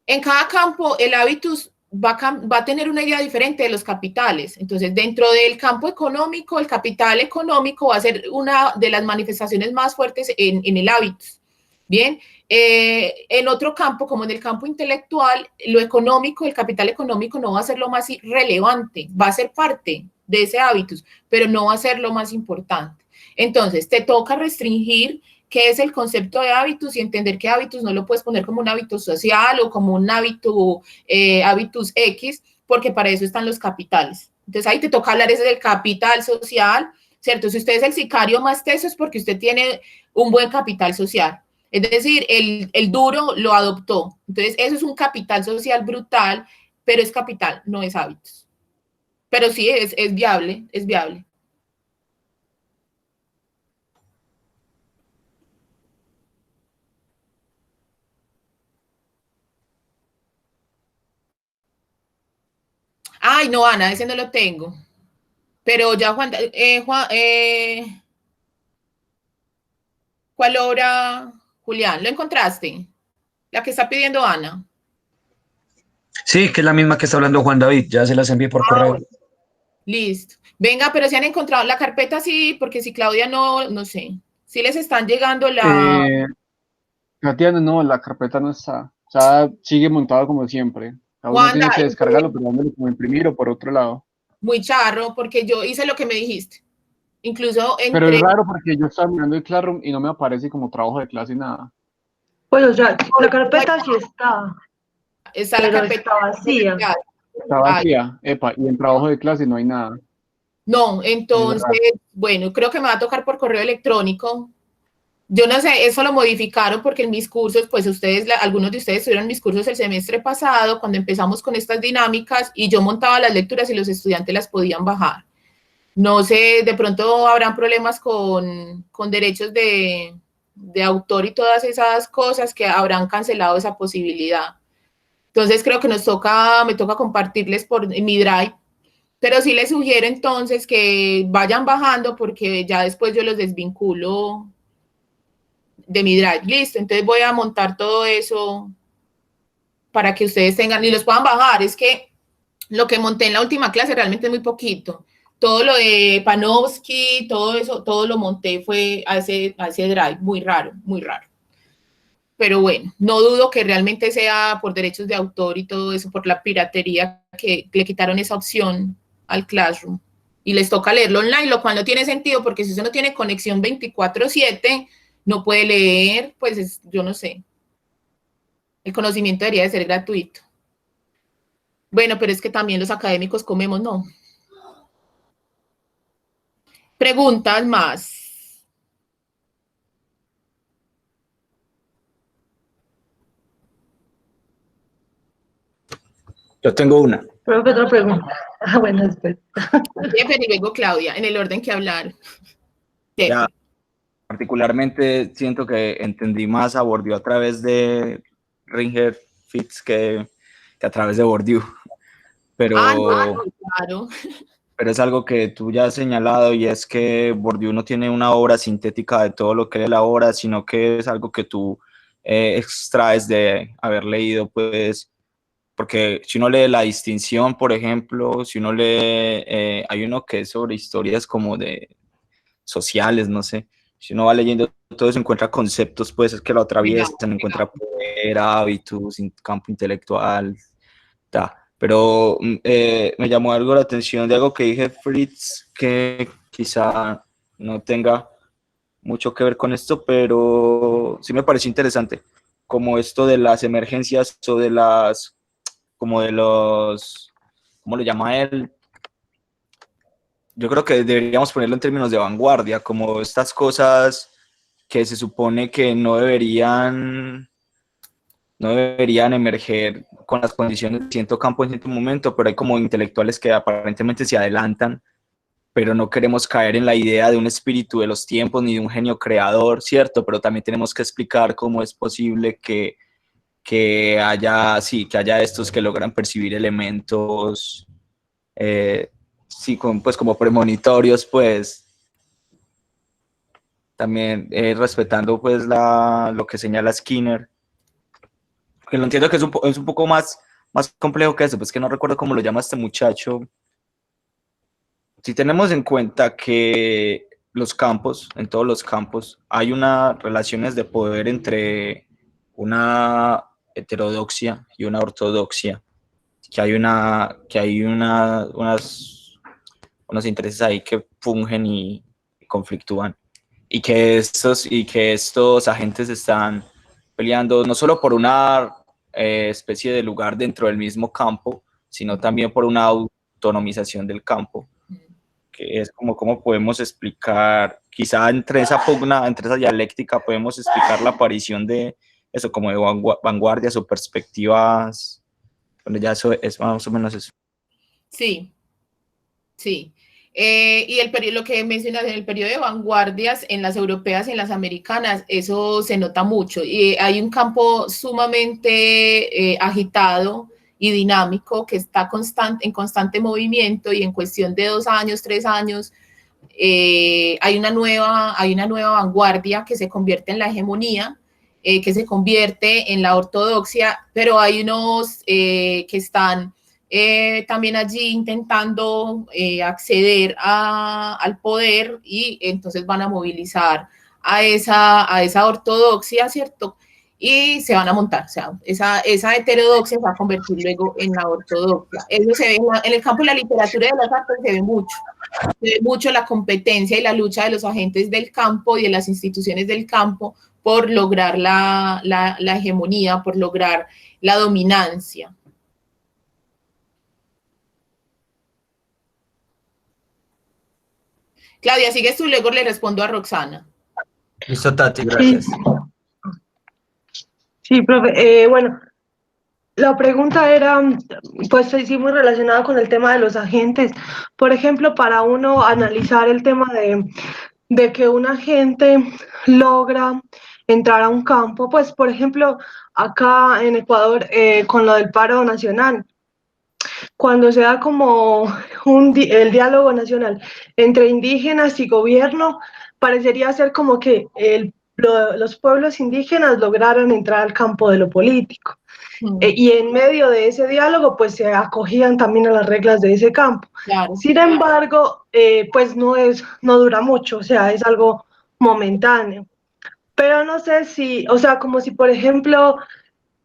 en cada campo, el hábitus va a tener una idea diferente de los capitales. Entonces, dentro del campo económico, el capital económico va a ser una de las manifestaciones más fuertes en el hábitus. Bien, en otro campo, como en el campo intelectual, lo económico, el capital económico no va a ser lo más relevante, va a ser parte de ese hábitus, pero no va a ser lo más importante. Entonces, te toca restringir qué es el concepto de hábitus y entender que hábitus no lo puedes poner como un hábito social o como un hábito, hábitus X, porque para eso están los capitales. Entonces ahí te toca hablar ese del capital social, ¿cierto? Si usted es el sicario más teso es porque usted tiene un buen capital social. Es decir, el duro lo adoptó. Entonces eso es un capital social brutal, pero es capital, no es hábitos. Pero sí, es viable, es viable. Ay, no, Ana, ese no lo tengo. Pero ya ¿cuál obra, Julián? ¿Lo encontraste? La que está pidiendo Ana. Sí, que es la misma que está hablando Juan David, ya se las envié por correo. Bueno, listo. Venga, pero si han encontrado la carpeta, sí, porque si Claudia no sé. Si les están llegando Tatiana, no, la carpeta no está. O sea, sigue montado como siempre. Cada uno Wanda, tiene que descargarlo, pero dándole como imprimir o por otro lado. muy charro, porque yo hice lo que me dijiste. Incluso Pero es entré. raro porque yo estaba mirando el Classroom y no me aparece como trabajo de clase y nada. Pues, o sea, la carpeta sí Está la pero carpeta. está vacía. Está Ay, vacía, epa, y en trabajo de clase no hay nada. no, Es raro. entonces, bueno, creo que me va a tocar por correo electrónico. Yo no sé, eso lo modificaron porque en mis cursos, pues ustedes, algunos de ustedes tuvieron mis cursos el semestre pasado, cuando empezamos con estas dinámicas y yo montaba las lecturas y los estudiantes las podían bajar. No sé, de pronto habrán problemas con derechos de autor y todas esas cosas que habrán cancelado esa posibilidad. Entonces creo que me toca compartirles por mi Drive, pero sí les sugiero entonces que vayan bajando porque ya después yo los desvinculo de mi Drive. Listo, entonces voy a montar todo eso para que ustedes tengan y los puedan bajar. Es que lo que monté en la última clase realmente es muy poquito. Todo lo de Panofsky, todo eso, todo lo monté fue a ese Drive, muy raro, muy raro. Pero bueno, no dudo que realmente sea por derechos de autor y todo eso, por la piratería que le quitaron esa opción al Classroom. Y les toca leerlo online, lo cual no tiene sentido, porque si usted no tiene conexión 24/7, no puede leer, pues yo no sé. El conocimiento debería de ser gratuito. Bueno, pero es que también los académicos comemos, ¿no? Preguntas más. Yo tengo una. Profe, otra pregunta. Ah, bueno, después. Jeffer y luego Claudia, en el orden que hablar. Ya, particularmente siento que entendí más a Bourdieu a través de Ringer Fitz que a través de Bourdieu. Pero, No, claro. pero es algo que tú ya has señalado, y es que Bourdieu no tiene una obra sintética de todo lo que él elabora, sino que es algo que tú extraes de haber leído, pues, porque si uno lee La Distinción, por ejemplo, si uno lee, hay uno que es sobre historias como de sociales, no sé, si uno va leyendo todo eso, encuentra conceptos, pues, que lo atraviesan, encuentra poder, hábitos, campo intelectual, ta. Pero me llamó algo la atención de algo que dije Fritz, que quizá no tenga mucho que ver con esto, pero sí me pareció interesante, como esto de las emergencias o de las, como de los, ¿cómo lo llama él? Yo creo que deberíamos ponerlo en términos de vanguardia, como estas cosas que se supone que no deberían emerger con las condiciones de cierto campo en cierto momento, pero hay como intelectuales que aparentemente se adelantan, pero no queremos caer en la idea de un espíritu de los tiempos ni de un genio creador, ¿cierto? Pero también tenemos que explicar cómo es posible que haya estos que logran percibir elementos, sí, pues como premonitorios, pues, también respetando pues lo que señala Skinner, que lo entiendo que es un poco más complejo que eso, pues que no recuerdo cómo lo llama este muchacho. Si tenemos en cuenta que en todos los campos, hay unas relaciones de poder entre una heterodoxia y una ortodoxia, que hay unos intereses ahí que fungen y conflictúan, y que estos agentes están peleando no solo por una especie de lugar dentro del mismo campo, sino también por una autonomización del campo, que es como cómo podemos explicar, quizá entre esa pugna, entre esa dialéctica, podemos explicar la aparición de eso, como de vanguardias o perspectivas. Bueno, ya eso es más o menos eso. Sí, sí. Y lo que mencionas en el periodo de vanguardias, en las europeas y en las americanas, eso se nota mucho. Y hay un campo sumamente agitado y dinámico que está en constante movimiento, y en cuestión de 2 años, 3 años, hay una nueva vanguardia que se convierte en la hegemonía, que se convierte en la ortodoxia, pero hay unos que están también allí intentando acceder al poder, y entonces van a movilizar a esa ortodoxia, ¿cierto? Y se van a montar, o sea, esa heterodoxia se va a convertir luego en la ortodoxia. Eso se ve en el campo de la literatura y de las artes, se ve mucho la competencia y la lucha de los agentes del campo y de las instituciones del campo por lograr la hegemonía, por lograr la dominancia. Claudia, sigues tú, luego le respondo a Roxana. Listo, Tati, gracias. Sí, profe. Bueno, la pregunta era, pues sí, muy relacionada con el tema de los agentes. Por ejemplo, para uno analizar el tema de que un agente logra entrar a un campo, pues por ejemplo, acá en Ecuador, con lo del paro nacional, cuando se da como el diálogo nacional entre indígenas y gobierno, parecería ser como que los pueblos indígenas lograron entrar al campo de lo político. Y en medio de ese diálogo, pues se acogían también a las reglas de ese campo. Claro. Sin embargo, pues no dura mucho, o sea, es algo momentáneo. Pero no sé si, o sea, como si, por ejemplo,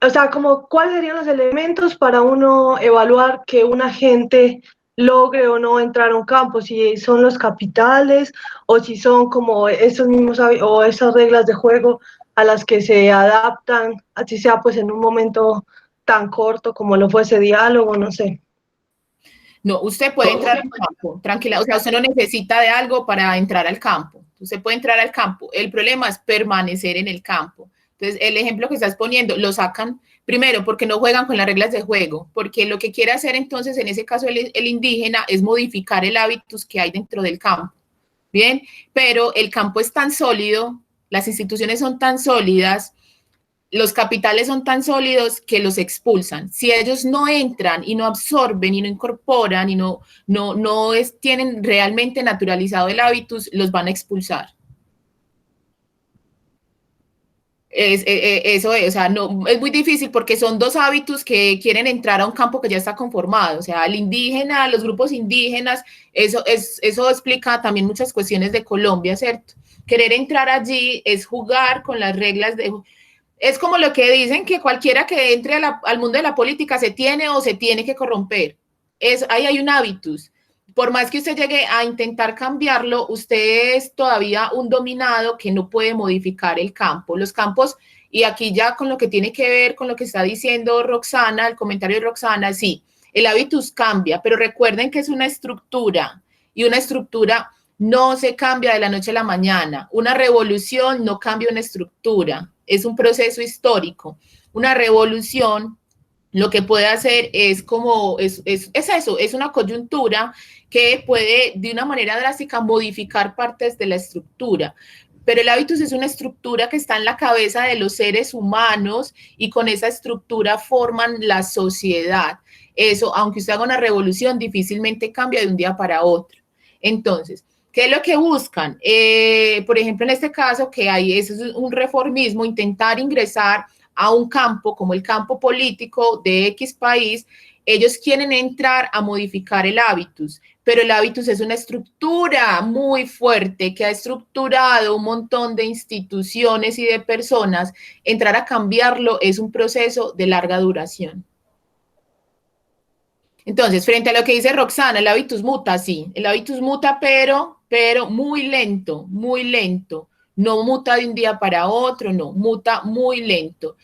o sea, como cuáles serían los elementos para uno evaluar que un agente logre o no entrar a un campo, si son los capitales o si son como esos mismos o esas reglas de juego a las que se adaptan, así sea pues en un momento tan corto como lo fue ese diálogo, no sé. No, usted puede entrar al campo, tranquila, o sea, usted no necesita de algo para entrar al campo, usted puede entrar al campo, el problema es permanecer en el campo. Entonces, el ejemplo que estás poniendo, lo sacan primero porque no juegan con las reglas de juego, porque lo que quiere hacer entonces, en ese caso el indígena, es modificar el hábitus que hay dentro del campo, ¿bien? Pero el campo es tan sólido, las instituciones son tan sólidas, los capitales son tan sólidos que los expulsan. Si ellos no entran y no absorben y no incorporan y tienen realmente naturalizado el hábitus, los van a expulsar. Eso es, o sea, no, es muy difícil porque son dos hábitos que quieren entrar a un campo que ya está conformado, o sea, el indígena, los grupos indígenas, eso explica también muchas cuestiones de Colombia, ¿cierto? Querer entrar allí es jugar con las reglas es como lo que dicen que cualquiera que entre al mundo de la política se tiene o se tiene que corromper, ahí hay un hábitus. Por más que usted llegue a intentar cambiarlo, usted es todavía un dominado que no puede modificar el campo. Los campos, y aquí ya con lo que tiene que ver con lo que está diciendo Roxana, el comentario de Roxana, sí, el hábitus cambia, pero recuerden que es una estructura, y una estructura no se cambia de la noche a la mañana. Una revolución no cambia una estructura, es un proceso histórico. Una revolución lo que puede hacer es eso, es una coyuntura que puede de una manera drástica modificar partes de la estructura. Pero el hábitus es una estructura que está en la cabeza de los seres humanos y con esa estructura forman la sociedad. Eso, aunque usted haga una revolución, difícilmente cambia de un día para otro. Entonces, ¿qué es lo que buscan? Por ejemplo, en este caso, que hay eso es un reformismo, intentar ingresar a un campo como el campo político de X país, ellos quieren entrar a modificar el hábitus, pero el hábitus es una estructura muy fuerte que ha estructurado un montón de instituciones y de personas. Entrar a cambiarlo es un proceso de larga duración. Entonces, frente a lo que dice Roxana, el hábitus muta, sí, el hábitus muta, pero muy lento, muy lento. No muta de un día para otro, no, muta muy lento.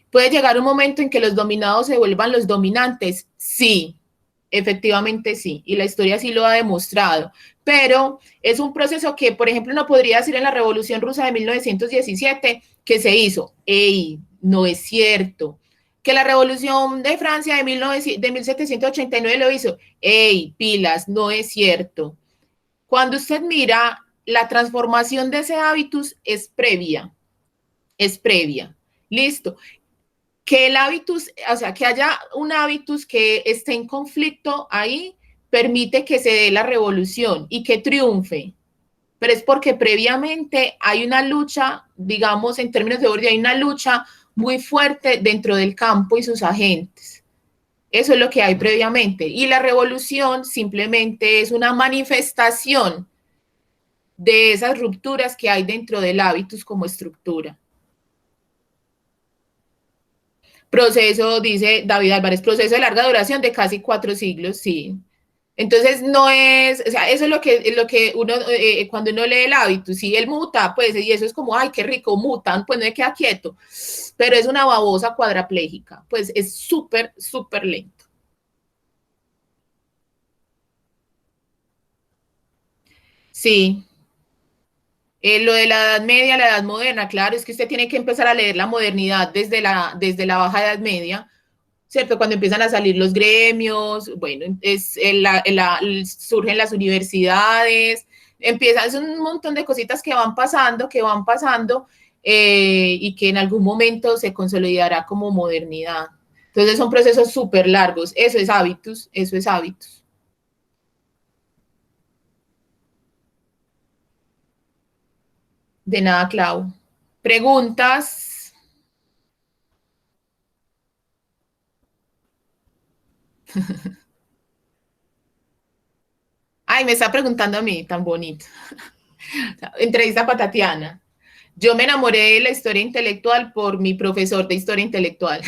¿Puede llegar un momento en que los dominados se vuelvan los dominantes? Sí, efectivamente sí, y la historia sí lo ha demostrado, pero es un proceso que, por ejemplo, no podría decir en la Revolución Rusa de 1917 que se hizo. ¡Ey! No es cierto. Que la Revolución de Francia de 1789 lo hizo. ¡Ey! Pilas, no es cierto. Cuando usted mira, la transformación de ese hábitus es previa. Listo. Que el hábitus, o sea, que haya un hábitus que esté en conflicto ahí, permite que se dé la revolución y que triunfe. Pero es porque previamente hay una lucha, digamos, en términos de orden, hay una lucha muy fuerte dentro del campo y sus agentes. Eso es lo que hay previamente. Y la revolución simplemente es una manifestación de esas rupturas que hay dentro del hábitus como estructura. Proceso, dice David Álvarez, proceso de larga duración de casi 4 siglos, sí. Entonces, no es, o sea, eso es lo que uno, cuando uno lee el hábitus, sí, él muta, pues, y eso es como, ay, qué rico, mutan, pues no se queda quieto, pero es una babosa cuadraplégica, pues es súper, súper lento. Sí. Lo de la Edad Media, la Edad Moderna, claro, es que usted tiene que empezar a leer la modernidad desde la Baja Edad Media, ¿cierto? Cuando empiezan a salir los gremios, bueno, surgen las universidades, es un montón de cositas que van pasando, y que en algún momento se consolidará como modernidad. Entonces son procesos súper largos, eso es hábitus, eso es hábitus. De nada, Clau. ¿Preguntas? Ay, me está preguntando a mí, tan bonito. Entrevista para Tatiana. Yo me enamoré de la historia intelectual por mi profesor de historia intelectual.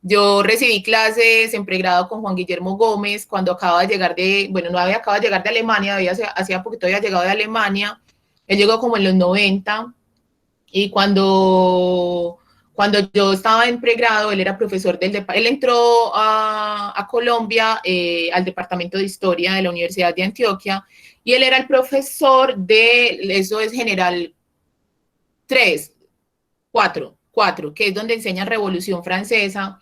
Yo recibí clases en pregrado con Juan Guillermo Gómez cuando acaba de llegar acaba de llegar de Alemania, hacía poquito había llegado de Alemania. Él llegó como en los 90 y cuando yo estaba en pregrado, él era profesor él entró a Colombia al departamento de historia de la Universidad de Antioquia y él era el profesor eso es general 3, 4, 4, que es donde enseña Revolución Francesa,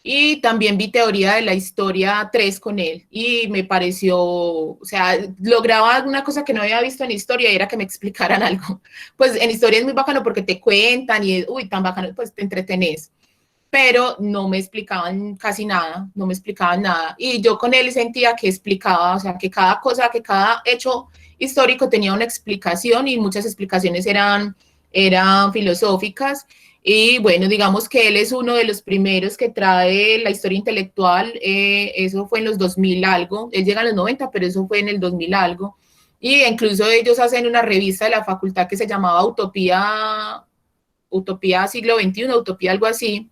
y también vi Teoría de la Historia 3 con él, y me pareció, o sea, lograba una cosa que no había visto en historia, y era que me explicaran algo. Pues en historia es muy bacano porque te cuentan, y es, uy, tan bacano, pues te entretenés, pero no me explicaban casi nada, no me explicaban nada, y yo con él sentía que explicaba, o sea, que cada cosa, que cada hecho histórico tenía una explicación, y muchas explicaciones eran filosóficas. Y bueno, digamos que él es uno de los primeros que trae la historia intelectual, eso fue en los 2000 algo, él llega en los 90, pero eso fue en el 2000 algo, y incluso ellos hacen una revista de la facultad que se llamaba Utopía siglo XXI, Utopía algo así.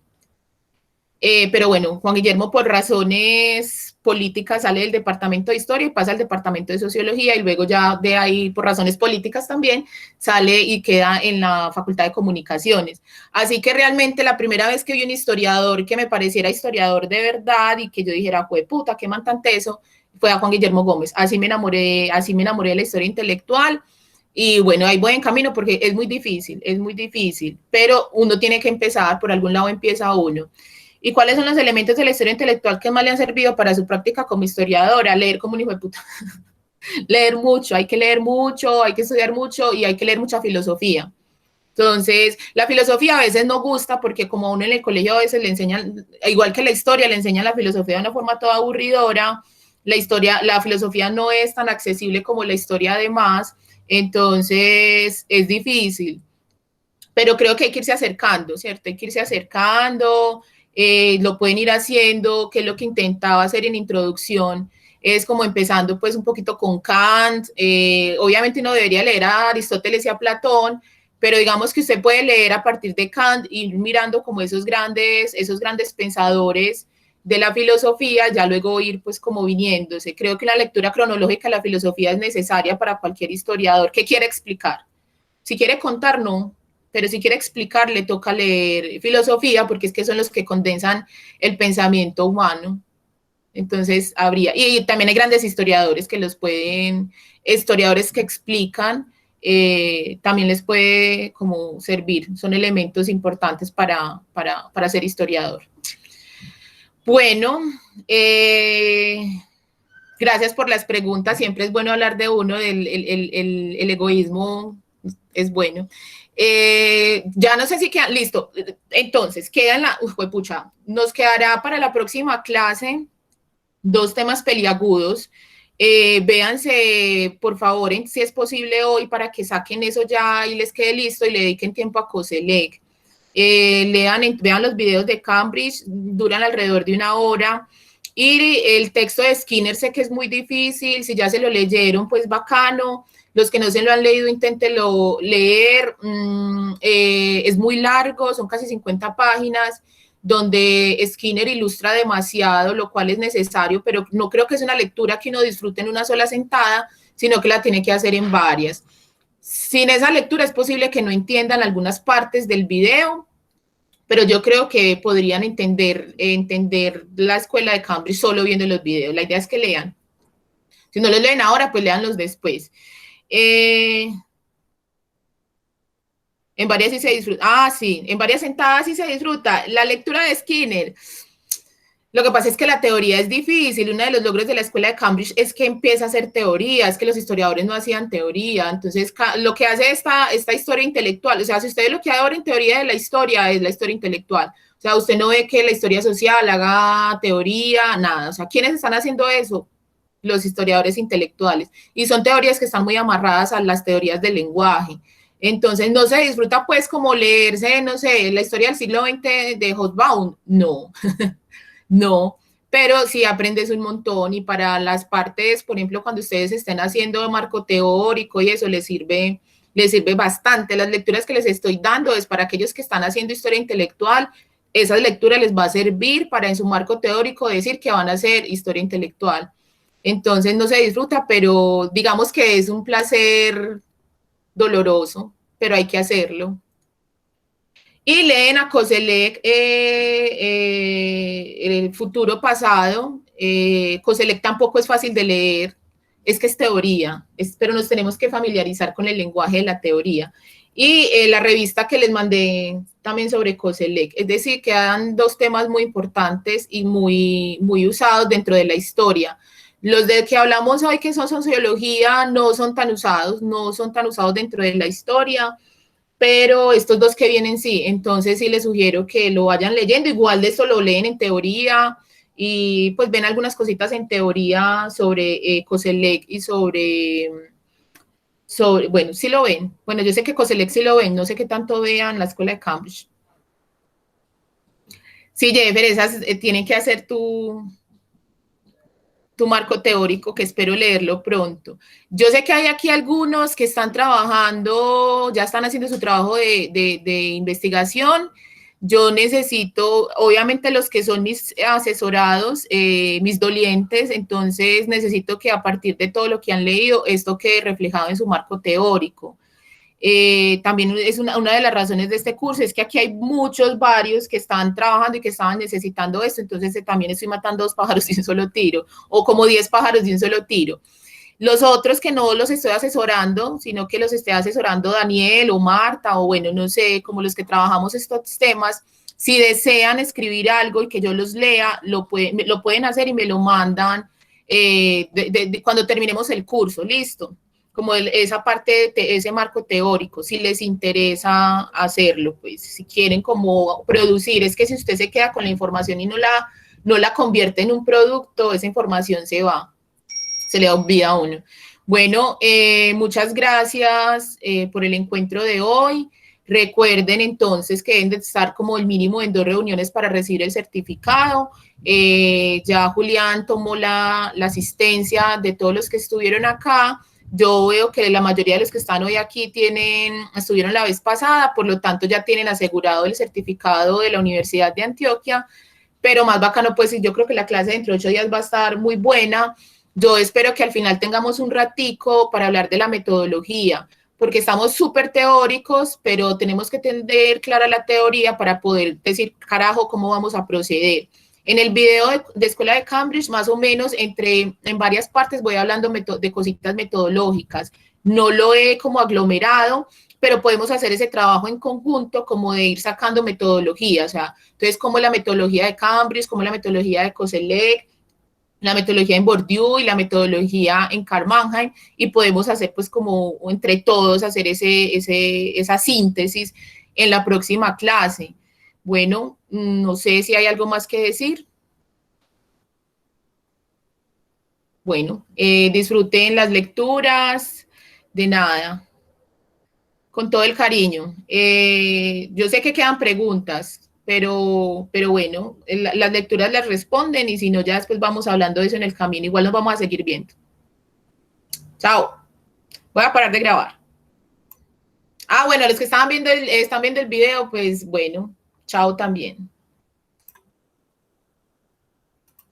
Pero bueno, Juan Guillermo por razones políticas sale del departamento de historia y pasa al departamento de sociología, y luego ya de ahí por razones políticas también sale y queda en la facultad de comunicaciones. Así que realmente la primera vez que vi un historiador que me pareciera historiador de verdad y que yo dijera, jueputa, qué man tan teso, fue a Juan Guillermo Gómez. Así me enamoré de la historia intelectual. Y bueno, ahí voy en camino porque es muy difícil, pero uno tiene que empezar, por algún lado empieza uno. ¿Y cuáles son los elementos de la historia intelectual que más le han servido para su práctica como historiadora? Leer como un hijo de puta. Leer mucho, hay que leer mucho, hay que estudiar mucho y hay que leer mucha filosofía. Entonces, la filosofía a veces no gusta porque como a uno en el colegio a veces le enseñan, igual que la historia, le enseñan la filosofía de una forma toda aburridora, la filosofía no es tan accesible como la historia además, entonces es difícil. Pero creo que hay que irse acercando, ¿cierto? Hay que irse acercando, lo pueden ir haciendo, que es lo que intentaba hacer en introducción, es como empezando pues un poquito con Kant, obviamente uno debería leer a Aristóteles y a Platón, pero digamos que usted puede leer a partir de Kant y ir mirando como esos grandes pensadores de la filosofía, ya luego ir pues como viniéndose. Creo que la lectura cronológica de la filosofía es necesaria para cualquier historiador que quiera explicar. Si quiere contar, no, pero si quiere explicar, le toca leer filosofía, porque es que son los que condensan el pensamiento humano. Entonces, y también hay grandes historiadores que historiadores que explican, también les puede como servir, son elementos importantes para ser historiador. Bueno, gracias por las preguntas, siempre es bueno hablar de uno, el egoísmo es bueno. Ya no sé si quedan, listo, entonces quedan nos quedará para la próxima clase 2 temas peliagudos. Véanse, por favor, si es posible hoy para que saquen eso ya y les quede listo y le dediquen tiempo a COSELEC. Vean los videos de Cambridge, duran alrededor de 1 hora. Y el texto de Skinner sé que es muy difícil, si ya se lo leyeron, pues bacano. Los que no se lo han leído, inténtenlo leer. Es muy largo, son casi 50 páginas, donde Skinner ilustra demasiado, lo cual es necesario, pero no creo que es una lectura que uno disfrute en una sola sentada, sino que la tiene que hacer en varias. Sin esa lectura es posible que no entiendan algunas partes del video, pero yo creo que podrían entender la escuela de Cambridge solo viendo los videos. La idea es que lean. Si no los leen ahora, pues léanlos después. En varias sí se disfruta. Sí, en varias sentadas sí se disfruta. La lectura de Skinner. Lo que pasa es que la teoría es difícil. Uno de los logros de la escuela de Cambridge es que empieza a hacer teoría, es que los historiadores no hacían teoría. Entonces, lo que hace esta historia intelectual, o sea, si usted lo que ahora en teoría de la historia es la historia intelectual, o sea, usted no ve que la historia social haga teoría, nada. O sea, ¿quiénes están haciendo eso? Los historiadores intelectuales. Y son teorías que están muy amarradas a las teorías del lenguaje. Entonces, no se disfruta pues como leerse, no sé, la historia del siglo XX de Hobsbawm, no. No, pero sí aprendes un montón y para las partes, por ejemplo, cuando ustedes estén haciendo marco teórico y eso les sirve bastante. Las lecturas que les estoy dando es para aquellos que están haciendo historia intelectual, esas lecturas les va a servir para en su marco teórico decir que van a hacer historia intelectual. Entonces no se disfruta, pero digamos que es un placer doloroso, pero hay que hacerlo. Y leen a COSELEC el futuro pasado. COSELEC tampoco es fácil de leer, es que es teoría, pero nos tenemos que familiarizar con el lenguaje de la teoría. y la revista que les mandé también sobre COSELEC. Es decir, quedan dos temas muy importantes y muy usados dentro de la historia. Los de que hablamos hoy, que son sociología, no son tan usados dentro de la historia, pero estos dos que vienen sí. Entonces sí les sugiero que lo vayan leyendo. Igual de esto lo leen en teoría y pues ven algunas cositas en teoría sobre COSELEC y sobre, bueno, sí lo ven. Bueno, yo sé que COSELEC sí lo ven, no sé qué tanto vean la escuela de Cambridge. Sí, Jeffer, esas tienen que hacer tu marco teórico, que espero leerlo pronto. Yo sé que hay aquí algunos que están trabajando, ya están haciendo su trabajo de investigación. Yo necesito, obviamente los que son mis asesorados, mis dolientes, entonces necesito que a partir de todo lo que han leído, esto quede reflejado en su marco teórico. También es una de las razones de este curso, es que aquí hay varios que están trabajando y que estaban necesitando esto, entonces también estoy matando 2 pájaros de un solo tiro, o como 10 pájaros de un solo tiro. Los otros que no los estoy asesorando, sino que los esté asesorando Daniel o Marta, o bueno, no sé, como los que trabajamos estos temas, si desean escribir algo y que yo los lea, lo pueden hacer y me lo mandan cuando terminemos el curso, listo. Como esa parte de ese marco teórico, si les interesa hacerlo, pues si quieren como producir, es que si usted se queda con la información y no la convierte en un producto, esa información se le olvida a uno. Bueno, muchas gracias por el encuentro de hoy. Recuerden entonces que deben de estar como el mínimo en 2 reuniones para recibir el certificado. Ya Julián tomó la asistencia de todos los que estuvieron acá. Yo veo que la mayoría de los que están hoy aquí estuvieron la vez pasada, por lo tanto ya tienen asegurado el certificado de la Universidad de Antioquia, pero más bacano, pues yo creo que la clase dentro de 8 días va a estar muy buena. Yo espero que al final tengamos un ratico para hablar de la metodología, porque estamos súper teóricos, pero tenemos que tener clara la teoría para poder decir, carajo, cómo vamos a proceder. En el video de Escuela de Cambridge, más o menos, en varias partes voy hablando de cositas metodológicas. No lo he como aglomerado, pero podemos hacer ese trabajo en conjunto como de ir sacando metodología. O sea, entonces, como la metodología de Cambridge, como la metodología de COSELEC, la metodología en Bourdieu y la metodología en Karl Mannheim, y podemos hacer pues como entre todos hacer esa síntesis en la próxima clase. Bueno, no sé si hay algo más que decir. Bueno, disfruten las lecturas, de nada, con todo el cariño. Yo sé que quedan preguntas, pero bueno, las lecturas las responden y si no, ya después vamos hablando de eso en el camino. Igual nos vamos a seguir viendo. Chao. Voy a parar de grabar. Ah, bueno, los que están viendo el video, pues bueno, chao también.